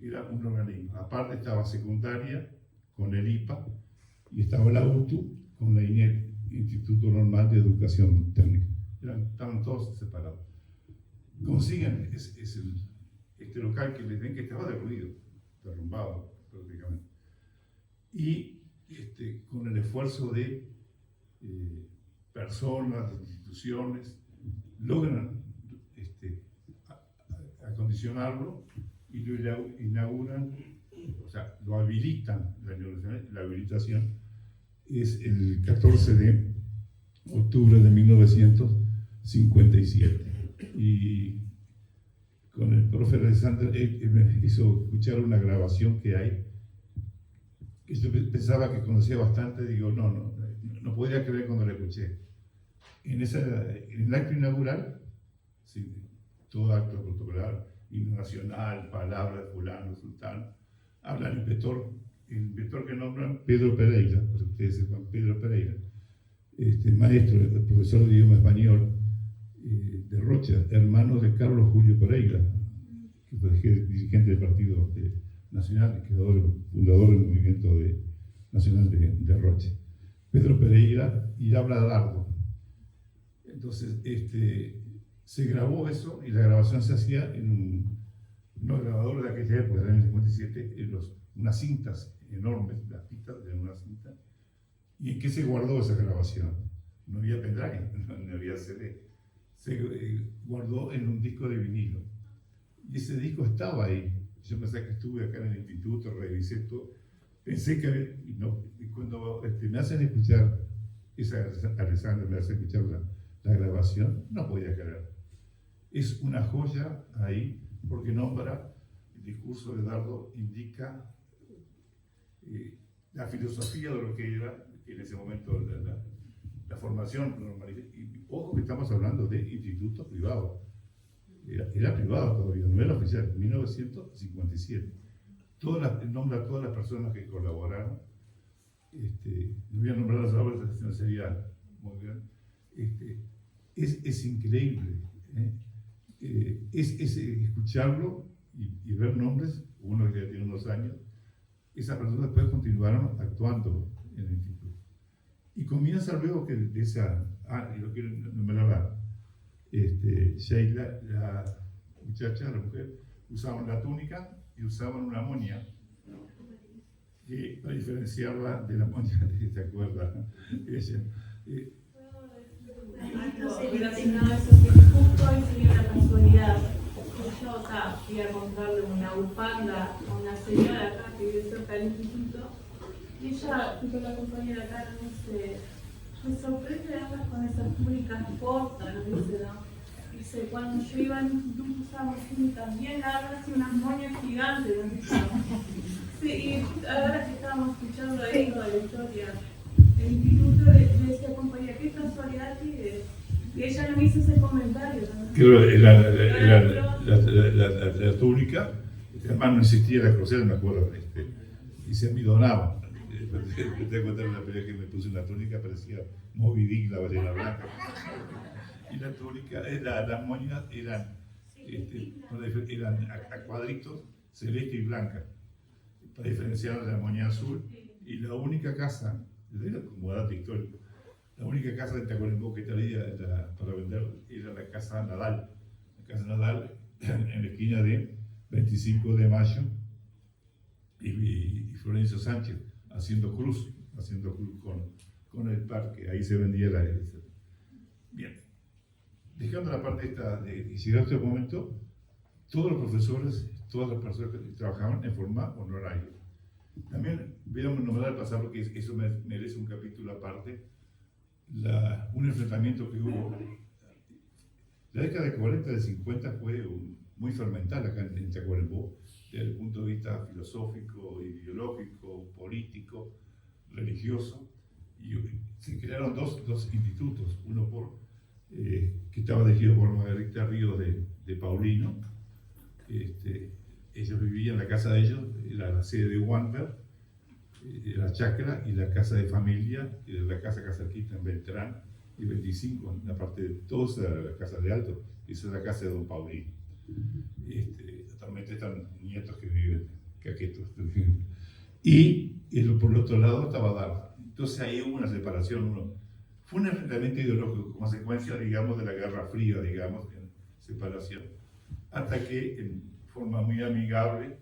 era un organismo. Aparte estaba secundaria con el IPA y estaba la UTU con la INET, Instituto Normal de Educación Técnica. Estaban todos separados. Consiguen este local que les ven que estaba derruido, derrumbado prácticamente. Y con el esfuerzo de personas, de instituciones, logran acondicionarlo y lo inauguran, o sea, lo habilitan. La habilitación es el 14 de octubre de 1957. Y con el profe Alexander me hizo escuchar una grabación que hay, que yo pensaba que conocía bastante. Digo, no podía creer cuando la escuché. En el acto inaugural, sí, todo acto protocolar, himno nacional, palabra de fulano, sultán, habla el inspector que nombran Pedro Pereira, porque ustedes sepan, Pedro Pereira, maestro, el profesor de idioma español de Rocha, hermano de Carlos Julio Pereira, que fue dirigente del Partido Nacional, fundador del movimiento nacional de Rocha. Pedro Pereira, y habla Dardo. Entonces, se grabó eso, y la grabación se hacía en unos grabadores de aquella época, del año 57, unas cintas enormes, las pistas de una cinta. ¿Y en qué se guardó esa grabación? No había pendrive, no había CD. Se guardó en un disco de vinilo. Y ese disco estaba ahí. Yo pensé que estuve acá en el instituto, revisé todo. Pensé que y cuando me hacen escuchar, Alexander me hace escuchar la grabación, no podía creer. Es una joya ahí, porque nombra, el discurso de Dardo indica la filosofía de lo que era en ese momento la formación normal. Y ojo que estamos hablando de institutos privados. Era privado todavía, no era oficial, 1957. Nombra a todas las personas que colaboraron. No voy a nombrar las obras, no sería muy bien. Es increíble. Es escucharlo y ver nombres, uno que ya tiene unos años. Esas personas después continuaron actuando en el instituto. Y comienza luego que de esa. Yo quiero nombrar Sheila, la muchacha, la mujer, usaban la túnica y usaban una moña para diferenciarla de la moña, ¿te acuerdas? Ella. Relacionado a eso, que justo hoy sería una casualidad. Yo acá fui a comprarle una bufanda a una señora acá que vive cerca del instituto, y ella, junto con la compañera acá, me sorprende verlas con esas túnicas cortas, dice, ¿no? Dice, cuando yo iba al instituto usábamos túnicas bien largas y unas moñas gigantes, ¿no? Sí, y ahora que estábamos escuchando ahí toda la historia del instituto, le decía, compañera, qué casualidad que y ella no me hizo ese comentario, ¿no? La túnica, además no existía la cruzada, me acuerdo, y se amidonaban. Te contar una pelea que me puse una túnica, parecía Moby Dick, la ballena blanca. Y la túnica, las moñas eran a cuadritos, celeste y blanca, para diferenciar de la moña azul. Y la única casa, como dato histórico, la única casa de Tacuarembó que traía para vender era la casa Nadal. La casa Nadal en la esquina de 25 de Mayo y Florencio Sánchez, haciendo cruz con el parque. Ahí se vendía la... Bien. Dejando la parte esta de llegado este momento, todos los profesores, todas las personas que trabajaban en forma honoraria. También hubiéramos nombrado al pasar, porque eso merece un capítulo aparte, un enfrentamiento que hubo. La década de 40, de 50 fue muy fermental acá en Tacuarembó, desde el punto de vista filosófico, ideológico, político, religioso. Y se crearon dos institutos, uno que estaba dirigido por Margarita Ríos de Paulino. Ellos vivían en la casa de ellos, era la sede de Wander, la chacra y la casa de familia, y la casa acá cerquita en Beltrán y 25, en la parte de todos la casa de Alto, esa es la casa de don Paulino. Actualmente están nietos que viven, caquetos. Y por el otro lado estaba Darda. Entonces ahí hubo una separación, fue un enfrentamiento ideológico, consecuencia, digamos, de la Guerra Fría, digamos, en separación, hasta que en forma muy amigable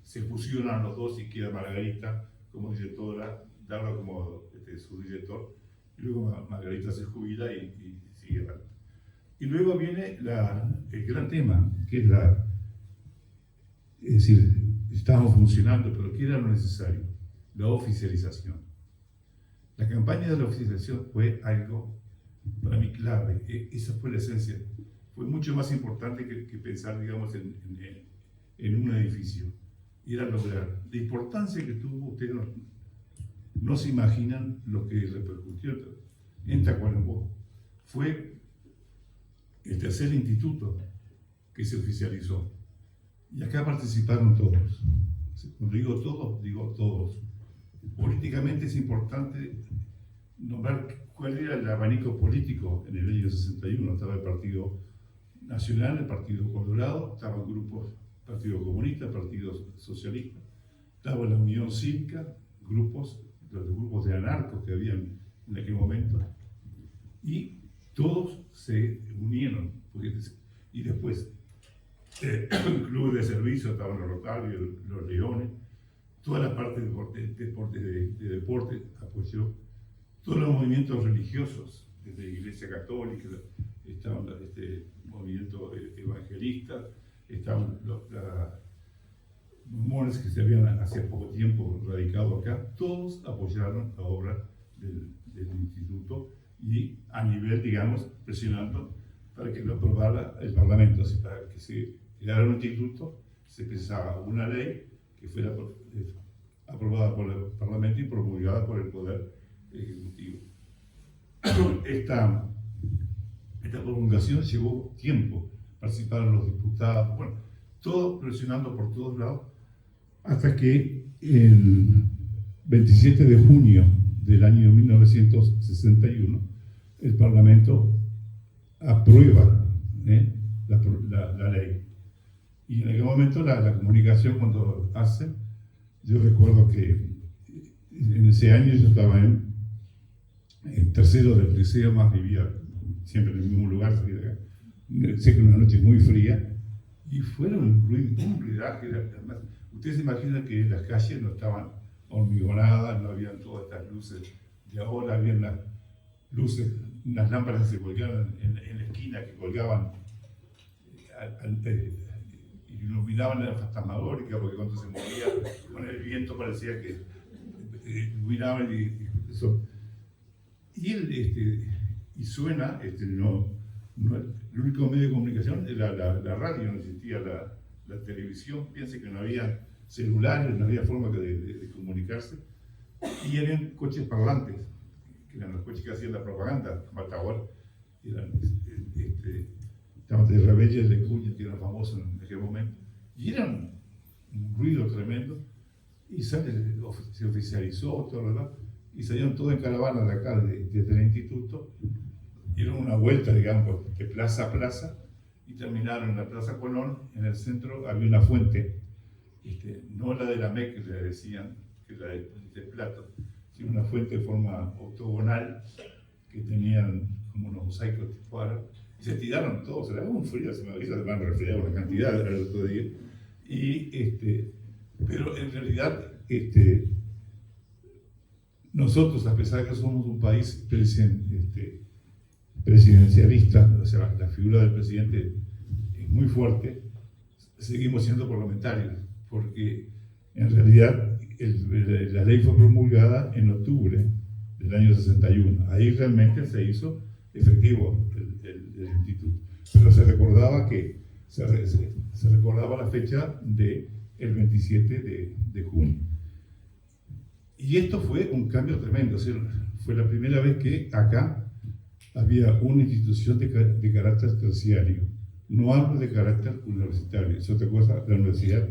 se fusionan los dos y queda Margarita como directora, Darda como su director, y luego Margarita se jubila y sigue adelante. Y luego viene el gran tema, que es es decir, estábamos funcionando, pero ¿qué era lo necesario? La oficialización. La campaña de la oficialización fue algo para mí clave, esa fue la esencia. Fue mucho más importante que pensar, digamos, en un edificio. Y era lograr. La importancia que tuvo, ustedes no se imaginan lo que repercutió en Tacuarembó. Fue el tercer instituto que se oficializó. Y acá participaron todos. Cuando digo todos, digo todos. Políticamente es importante nombrar cuál era el abanico político en el año 61. Estaba el Partido Nacional, el Partido Colorado, estaban grupos, Partido Comunista, Partido Socialista, estaba la Unión Cívica, los grupos de anarcos que habían en aquel momento, y todos se unieron. Y después, clubes de servicio, estaban los Rotarios, los Leones, toda la parte de deporte apoyó, todos los movimientos religiosos, desde la Iglesia Católica, estaban movimiento evangelista, estaban los mormones que se habían hace poco tiempo radicado acá, todos apoyaron la obra del instituto y a nivel, digamos, presionando para que lo aprobara el Parlamento, así para que se creara un instituto, se pensaba una ley que fuera aprobada por el Parlamento y promulgada por el Poder Ejecutivo. Esta promulgación llevó tiempo, participaron los diputados, bueno, todo presionando por todos lados, hasta que el 27 de junio del año 1961 el Parlamento aprueba la ley. Y en aquel momento la comunicación cuando hacen, yo recuerdo que en ese año yo estaba en tercero del liceo, más vivía siempre en el mismo lugar, sé que una noche muy fría, y fueron un ruidaje. Además, ustedes se imaginan que las calles no estaban hormigonadas, no habían todas estas luces de ahora, habían las luces, unas lámparas que se colgaban en la esquina, que colgaban y iluminaban la fantasmagórica, porque cuando se movía con el viento parecía que iluminaban y eso. Y suena, el único medio de comunicación era la radio, no existía la televisión. Piensen que no había celulares, no había forma de comunicarse, y habían coches parlantes, que eran los coches que hacían la propaganda, Matagual, estaban de Rebeldes de Cuña, que eran famosos en aquel momento, y eran un ruido tremendo, y se oficializó todo, ¿verdad? Y salieron todos en caravana de acá, desde el instituto, dieron una vuelta, digamos, de plaza a plaza, y terminaron en la Plaza Colón. En el centro había una fuente, no la de la MEC, que le decían, que la de Plato, sino una fuente de forma octogonal, que tenían como unos mosaicos tipo árabe, y se tiraron todos, se le daba un frío, se me van a refrigerar una cantidad el otro día, pero en realidad nosotros, a pesar de que somos un país presidencialista, o sea, la figura del presidente es muy fuerte, seguimos siendo parlamentarios, porque en realidad la ley fue promulgada en octubre del año 61. Ahí realmente se hizo efectivo el instituto. Pero se recordaba se recordaba la fecha del 27 de junio. Y esto fue un cambio tremendo. O sea, fue la primera vez que acá había una institución de carácter terciario. No hablo de carácter universitario. Es otra cosa. La universidad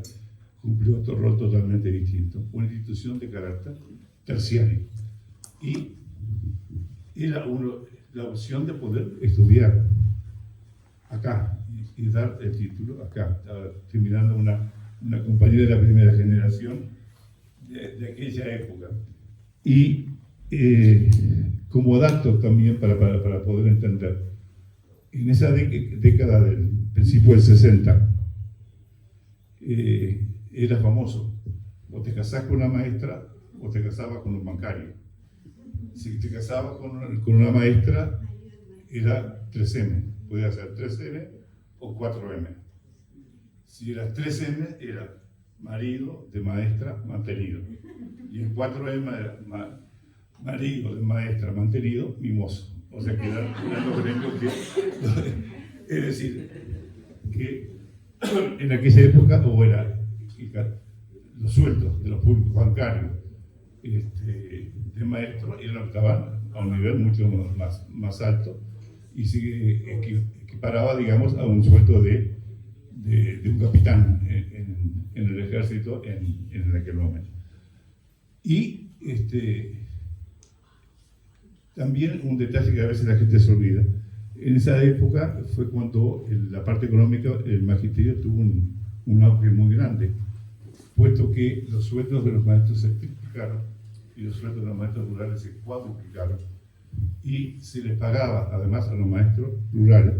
cumplió otro rol totalmente distinto. Una institución de carácter terciario. Y era la opción de poder estudiar acá y dar el título acá. Estaba terminando una compañía de la primera generación de aquella época. Y como dato también para poder entender, en esa década del principio del 60, era famoso: o te casás con una maestra o te casabas con un bancario. Si te casabas con una maestra, era 3M, podía ser 3M o 4M. Si eras 3M, era marido de maestra mantenido. Y el 4M era marido de maestra mantenido, mimoso. O sea que eran los gremios que... Es decir, que en aquella época, los sueldos de los públicos bancarios de maestros estaban a un nivel mucho más alto, y se equiparaba, digamos, a un sueldo de un capitán en el ejército en aquel momento. Y también un detalle que a veces la gente se olvida: en esa época fue cuando la parte económica, el magisterio tuvo un auge muy grande, puesto que los sueldos de los maestros se triplicaron y los sueldos de los maestros rurales se cuadruplicaron, y se les pagaba además a los maestros rurales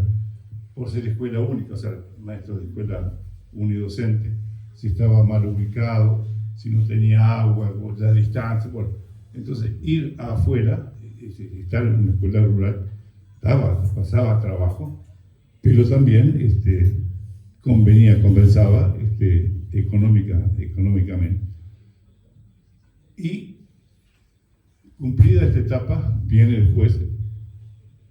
por ser escuela única, o sea, maestros de escuela unidocente, si estaba mal ubicado, si no tenía agua, o la distancia. Bueno, entonces ir afuera, estar en una escuela rural, pasaba trabajo, pero también compensaba económicamente. Y cumplida esta etapa, viene después,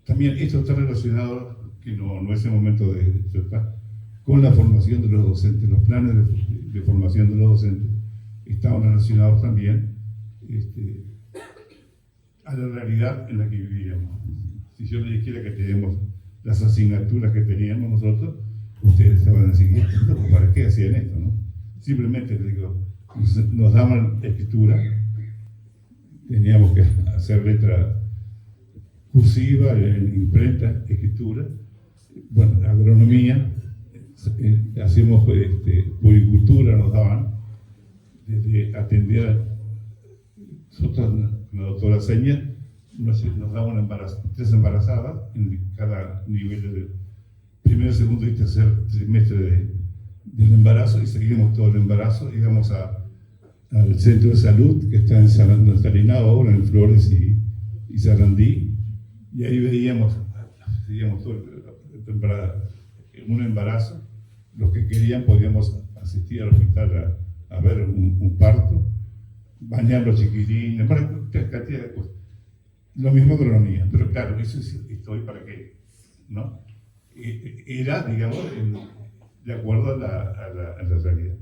también esto está relacionado, que no es el momento de tratar, con la formación de los docentes. Los planes de formación de los docentes estaban relacionados también a la realidad en la que vivíamos. Si yo les dijera que tenemos las asignaturas que teníamos nosotros, ustedes estaban así: ¿para qué hacían esto? ¿No? Simplemente nos daban escritura, teníamos que hacer letra cursiva, imprenta, escritura, bueno, agronomía, hacíamos puricultura, nos daban, desde atender nosotros, la doctora Seña nos daba 3 embarazadas en cada nivel del primero, segundo y tercer trimestre del embarazo, y seguimos todo el embarazo. Íbamos al centro de salud que está en Salinado ahora, en Flores y Sarandí, y ahí veíamos todo un embarazo. Los que querían podíamos asistir al hospital a ver un parto, bañar los chiquilines, cantidad de cosas. Lo mismo agronomía, pero claro, eso estoy para qué, ¿no? Era, digamos, de acuerdo a la realidad.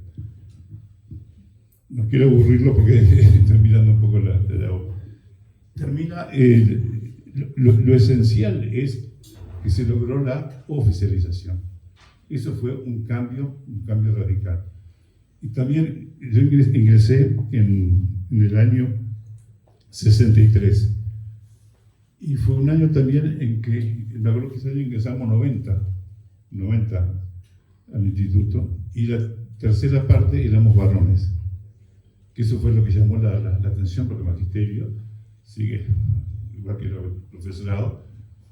No quiero aburrirlo porque estoy mirando un poco la obra. Termina, lo esencial es que se logró la oficialización. Eso fue un cambio radical. Y también yo ingresé en el año 63. Y fue un año también en que, me acuerdo que ese año ingresamos 90 al instituto, y la tercera parte éramos varones, que eso fue lo que llamó la atención, porque el magisterio sigue, igual que el profesorado,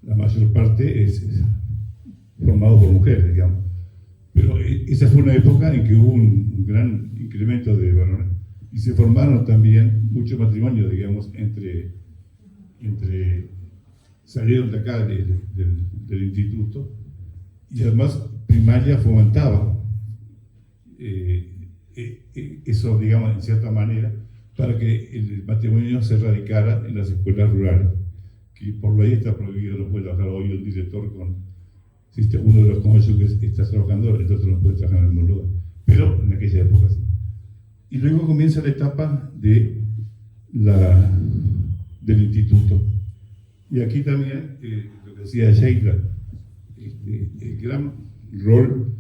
la mayor parte es formado por mujeres, digamos. Pero esa fue una época en que hubo un gran incremento de varones, y se formaron también muchos matrimonios, digamos, salieron de acá del instituto, y además primaria fomentaba eso, digamos, en cierta manera, para que el matrimonio se radicara en las escuelas rurales, que por ley está prohibido. No puede trabajar hoy un director con, si uno de los comercios que está trabajando, el otro no puede trabajar en el mismo lugar, pero en aquella época sí. Y luego comienza la etapa del instituto. Y aquí también, lo que decía Sheila, el gran rol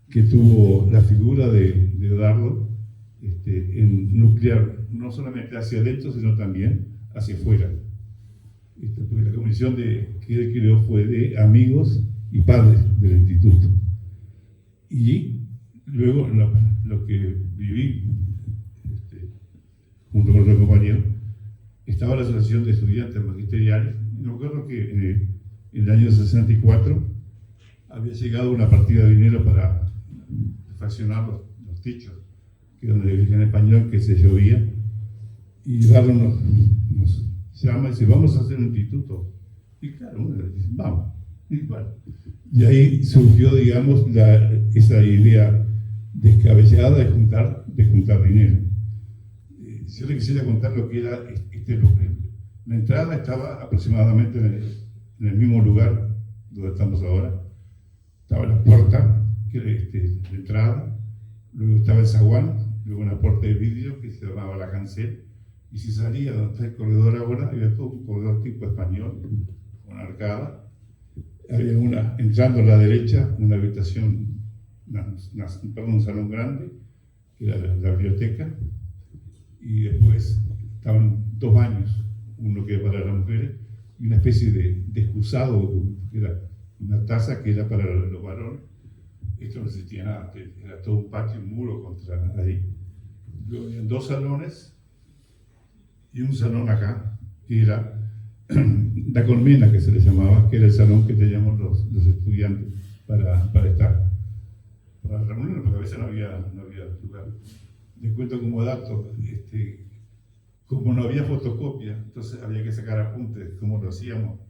que tuvo la figura de Dardo en nuclear no solamente hacia adentro, sino también hacia afuera. Porque la comisión que él creó fue de amigos y padres del instituto. Y luego lo que viví junto con otro compañero, estaba la Asociación de Estudiantes Magisteriales. Me acuerdo que en el año 64 había llegado una partida de dinero para fraccionar los techos, que donde en español que se llovía, y Dardo nos llama y dice: vamos a hacer un instituto. Y claro, uno le dice: vamos. Y bueno, y ahí surgió, digamos, esa idea descabellada de juntar dinero. Yo le quisiera contar lo que era la entrada. Estaba aproximadamente en el mismo lugar donde estamos ahora. Estaba la puerta, que era la entrada, luego estaba el zaguán, luego una puerta de vidrio que se llamaba la cancel, y si salía donde está el corredor ahora, había todo un corredor tipo español, con arcada. Había entrando a la derecha, una habitación, un salón grande, que era la biblioteca, y después estaban 2 baños, uno que era para las mujeres, y una especie de excusado, que era una taza que era para los varones. Esto no existía nada, era todo un patio, un muro contra ahí. Luego habían 2 salones y un salón acá, que era la colmena, que se le llamaba, que era el salón que teníamos los estudiantes para estar, para reunirnos, porque a veces no había lugar. Les cuento como dato, como no había fotocopia, entonces había que sacar apuntes. ¿Cómo lo hacíamos?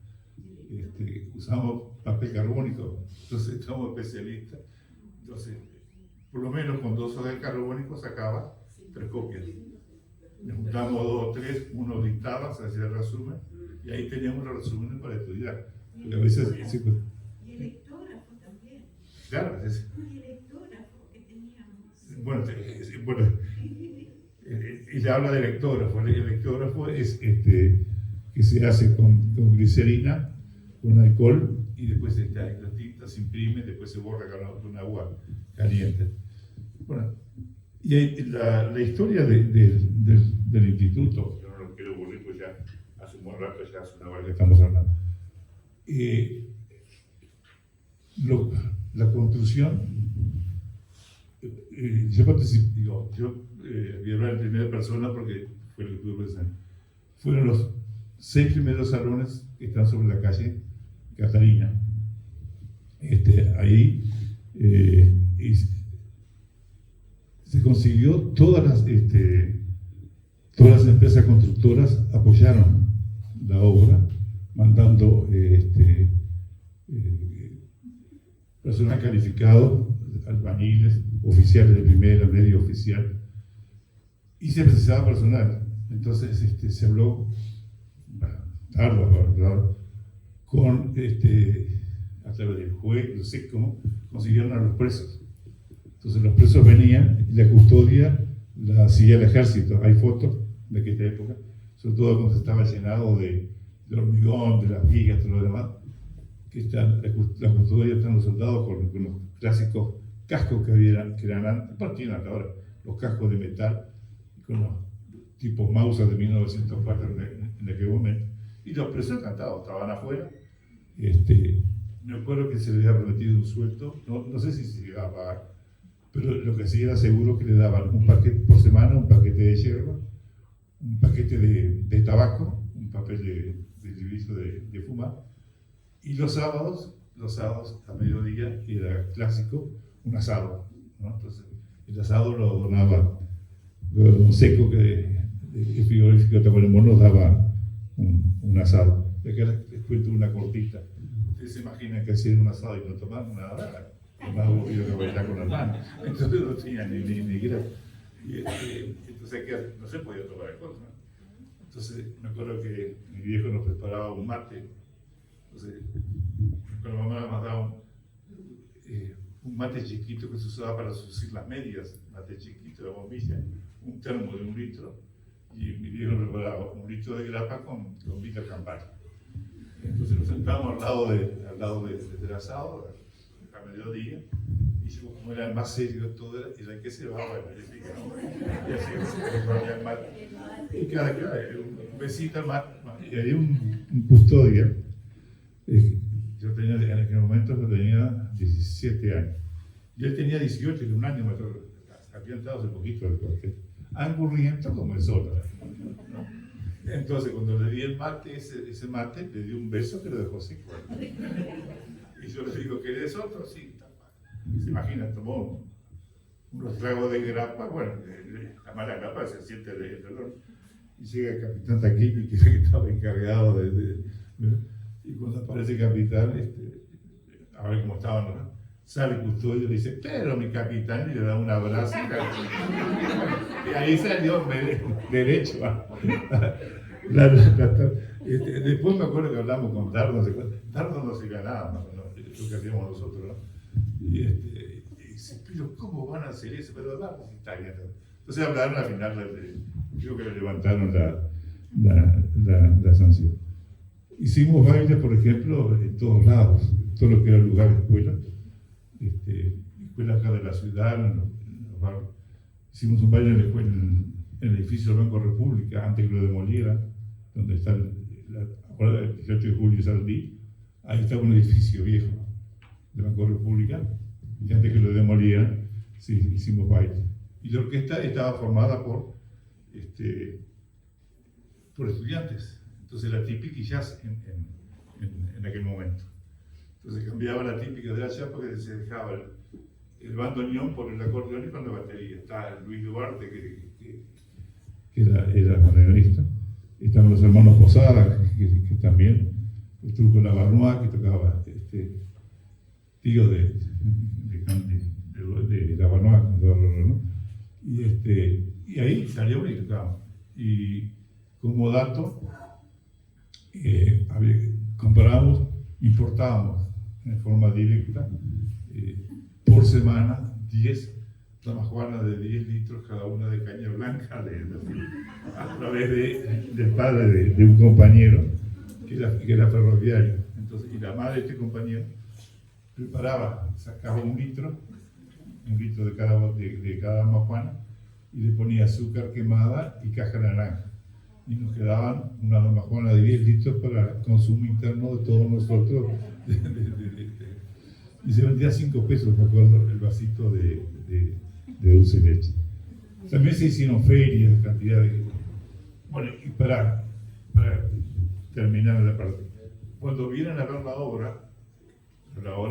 Usábamos papel carbónico, entonces estábamos especialistas. Entonces, por lo menos con 2 hojas de carbónico sacaba 3 copias. Nos juntábamos 2 o 3, uno dictaba, se hacía el resumen, y ahí teníamos los resúmenes para estudiar. Porque a veces, Y el lectógrafo también. claro, Y el lectógrafo que teníamos. bueno, y le habla de lectógrafo. El lectógrafo es que se hace con glicerina, con alcohol, y después la tinta se imprime, después se borra con agua caliente. Bueno, y la historia del instituto, yo no lo quiero aburrir, pues ya hace un buen rato, ya hace una hora que estamos hablando. La construcción, yo voy a hablar en primera persona porque fue lo que tuve presente. Fueron los 6 primeros salones que están sobre la calle Catalina. Ahí se consiguió, todas las empresas constructoras apoyaron la obra, mandando personal calificado, albañiles, oficiales de primera, medio oficial, y se precisaba personal. Entonces se habló tarde con a través del juez, no sé cómo consiguieron a los presos. Entonces los presos venían y la custodia la hacía el ejército. Hay fotos de aquella época, sobre todo cuando estaba llenado de hormigón, de las vigas, todo lo demás, que la custodia están los soldados con los clásicos cascos que eran antes, tienen hasta ahora, los cascos de metal, con los tipos Mauser de 1904 en aquel momento, y los presos encantados, estaban afuera. Me acuerdo que se les había prometido un sueldo, no sé si se llegaba a pagar, pero lo que sí era seguro que le daban un paquete por semana, un paquete de hierba, un paquete de tabaco, un papel de servicio de fumar, y los sábados a mediodía era clásico, un asado, ¿no? Entonces, el asado lo donaba Don Seco, que el frigorífico de Tacuarembó nos daba un asado. Y acá les cuento una cortita. Ustedes se imaginan que hacían un asado y no tomaban nada, es más aburrido que bailar con las manos. Entonces no tenían ni grasa. Entonces no se podía tomar alcohol, ¿no? Entonces me acuerdo que mi viejo nos preparaba un mate. Entonces, con la mamá nos daba un mate chiquito que se usaba para sucir las medias, mate chiquito de bombilla, un termo de 1 litro, y mi viejo nos preparaba 1 litro de grapa con vino Campari. Entonces nos sentábamos al lado del asado, a mediodía, y yo, como era el más serio de todo, era el que se va, bueno, y así se ponía el mate. Y cada un besito al mate, y había un custodia. Yo tenía, en aquel momento yo tenía 17 años. Y él tenía 18, y un año más. Había entrado hace poquito al cuartel. Angurriento como el sol, ¿no? Entonces, cuando le di el mate, ese mate, le di un beso que lo dejó seco. Y yo le digo, ¿querés otro? Sí. Se imagina, tomó unos tragos de grapa, bueno, la mala grapa se siente el dolor. Y llega el capitán Taquini, que estaba encargado y cuando aparece el capitán, a ver cómo estaban, ¿no? Sale el custodio y le dice, pero mi capitán, y le da un abrazo. Y ahí salió derecho. Después me acuerdo que hablamos con Dardo, Dardo no se ganaba, lo que hacíamos nosotros, ¿no? Y dice, pero ¿cómo van a hacer eso? Pero Dardo sí está bien. Entonces hablaron al final, creo que le levantaron la sanción. Hicimos bailes, por ejemplo, en todos lados, todo lo que era lugar de escuela. Escuelas acá de la ciudad, en los barrios. Hicimos un baile en el edificio del Banco República, antes que lo demolieran, donde está ahora el 18 de julio Saldí. Ahí está un edificio viejo del Banco República, y antes que lo demolieran, sí, hicimos baile. Y la orquesta estaba formada por estudiantes, entonces era típica jazz en aquel momento. Entonces cambiaba la típica de la jazz porque se dejaba el bandoneón por el acordeón y con la batería. Está Luis Duarte, que era bandoneonista. Estaban los hermanos Posada, que también estuvo con la Barnois, que tocaba tío de la Barnois, ¿no? Y ahí salió y tocaba. Y como dato, comparábamos, importábamos en forma directa por semana 10 damajuanas de 10 litros cada una de caña blanca a través del padre de un compañero que era ferroviario. Entonces, y la madre de este compañero preparaba, sacaba 1 litro de cada damajuana y le ponía azúcar quemada y caja naranja. Y nos quedaban una damajuana de 10 litros para consumo interno de todos nosotros. Y se vendía 5 pesos, me acuerdo, el vasito de dulce de leche. También se hicieron ferias, cantidad de... Bueno, y para terminar la parte, cuando vienen a ver la obra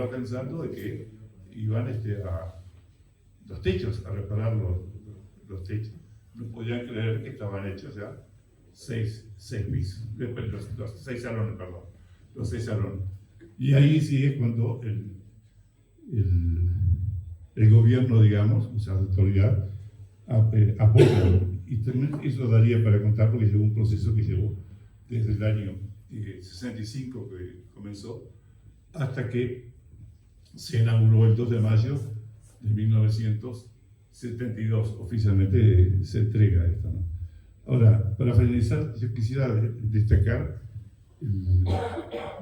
pensando de que iban a los techos, a reparar los techos. No podían creer que estaban hechos ya 6 pisos, los 6 salones, perdón, los 6 salones. Y ahí sí es cuando el gobierno, digamos, o sea, la autoridad, apoya. Y también eso daría para contar porque llegó un proceso que llevó desde el año 65 que comenzó hasta que se inauguró el 2 de mayo de 1972. Oficialmente se entrega esto, ¿no? Ahora, para finalizar, yo quisiera destacar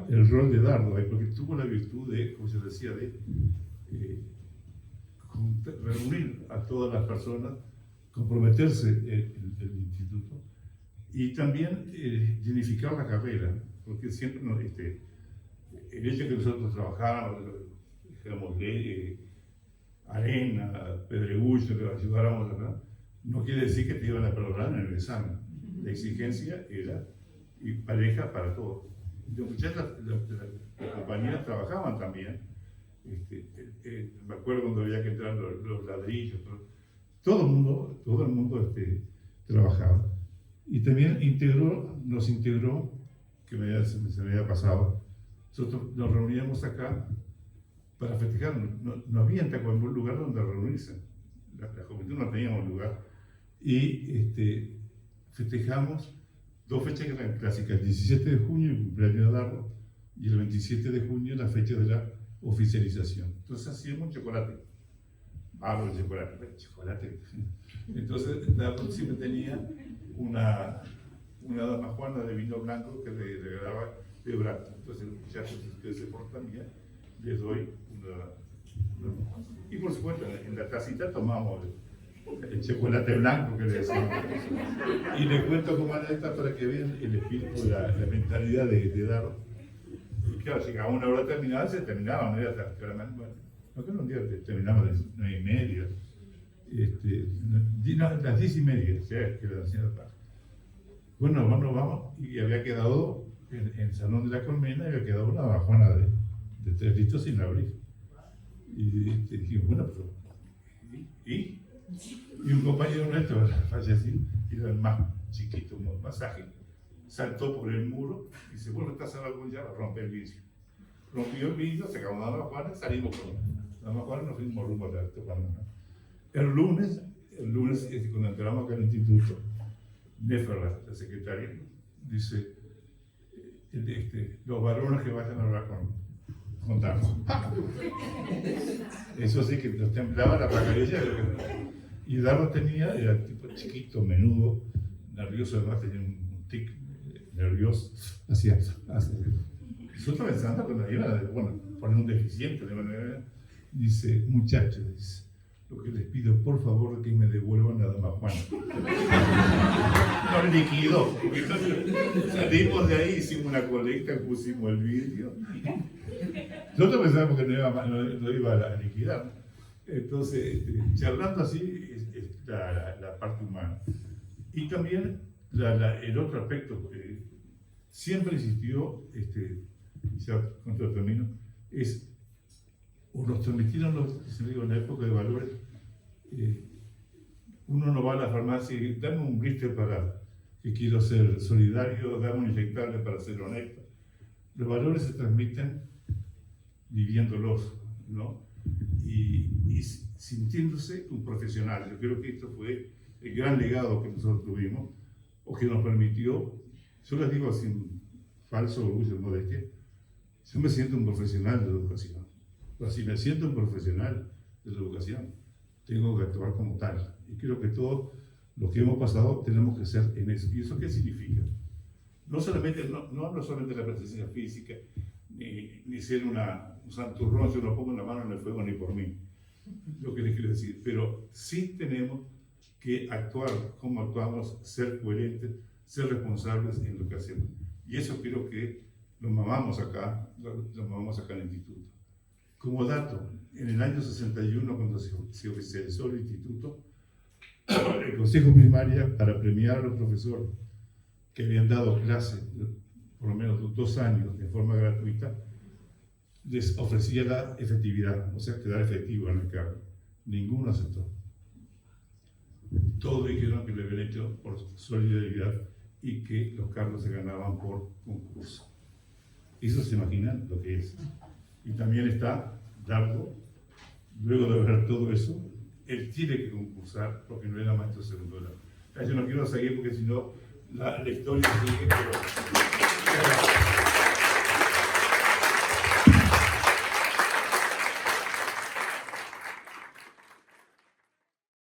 el rol de Dardo, porque tuvo la virtud de, como se decía, de reunir a todas las personas comprometerse el instituto y también dignificar la carrera, porque siempre el hecho de que nosotros trabajáramos, digamos, arena, pedregullo, que ayudáramos acá, no quiere decir que te iban a perdonar en el examen. La exigencia era y pareja para todos. Muchas las compañeras trabajaban también. Me acuerdo cuando había que entrar los ladrillos, todo el mundo trabajaba. Y también nos integró, que se me había pasado, nosotros nos reuníamos acá para festejar. No había en Tacuarembó un lugar donde reunirse. La juventud no teníamos lugar. Y festejamos dos fechas que eran clásicas: el 17 de junio, el cumpleaños de Dardo, y el 27 de junio, la fecha de la oficialización. Entonces hacíamos chocolate. Árbol de chocolate. Entonces Dardo siempre tenía una dama Juana de vino blanco que le regalaba de brato. Entonces los muchachos que se portan bien, les doy una. Y por supuesto, en la tacita tomamos el chocolate blanco que le decimos. Y les cuento cómo era esta para que vean el espíritu, la mentalidad de Dardo. Y claro, llegaba una hora terminada, se terminaba, no era hasta claramente. Bueno, no que un día terminamos a las 9:30, las 10:30, o sea, que la hacían tarde. Bueno, vamos, y había quedado en el Salón de la Colmena, había quedado una bajona de 3 litros sin abrir. Y dijimos, bueno, pero. ¿Y un compañero nuestro falleció, y era el más chiquito, más ágil, saltó por el muro y se vuelve a estar algún ya, rompe el vidrio. Rompió el vidrio, sacamos la dama Juana, salimos con la dama Juana, nos fuimos rumbo a la Tocamona. El lunes, cuando entramos acá al instituto, Nefer, la secretaria, dice, los varones que vayan a hablar con Dardo. Eso sí que nos temblaba la pajarilla. Y Dardo era tipo chiquito, menudo, nervioso, además tenía un tic nervioso. Nosotros pensando cuando iba a poner un deficiente, dice, muchachos, dice, lo que les pido por favor es que me devuelvan a dama Juana. Nos liquidó. Salimos de ahí, hicimos una colecta, pusimos el vidrio. Nosotros pensábamos que no iba a liquidar. Entonces, charlando así, es la parte humana. Y también el otro aspecto, siempre insistió, ya con todo termino, es, o nos transmitieron en la época de valores, uno no va a la farmacia y dame un blister para que quiero ser solidario, dame un inyectable para ser honesto. Los valores se transmiten viviéndolos, ¿no? Y sintiéndose un profesional. Yo creo que esto fue el gran legado que nosotros tuvimos, o que nos permitió, yo les digo sin falso orgullo, modestia, yo me siento un profesional de la educación. Pero si me siento un profesional de la educación, tengo que actuar como tal. Y creo que todos los que hemos pasado tenemos que ser en eso. ¿Y eso qué significa? No hablo solamente de la presencia física, ni ser un santurrón, yo no pongo la mano en el fuego ni por mí, lo que les quiero decir, pero sí tenemos que actuar como actuamos, ser coherentes, ser responsables en lo que hacemos. Y eso creo que lo mamamos acá en el instituto. Como dato, en el año 61, cuando se oficializó el instituto, el Consejo Primaria, para premiar a los profesores que habían dado clase por lo menos 2 años de forma gratuita, les ofrecía la efectividad, o sea, quedar efectivo en el cargo. Ninguno aceptó. Todos dijeron que lo habían hecho por solidaridad y que los cargos se ganaban por concurso. Eso se imaginan lo que es. Y también está Dardo, luego de ver todo eso, él tiene que concursar porque no era maestro segundo grado. Yo no quiero seguir porque si no la historia sigue, pero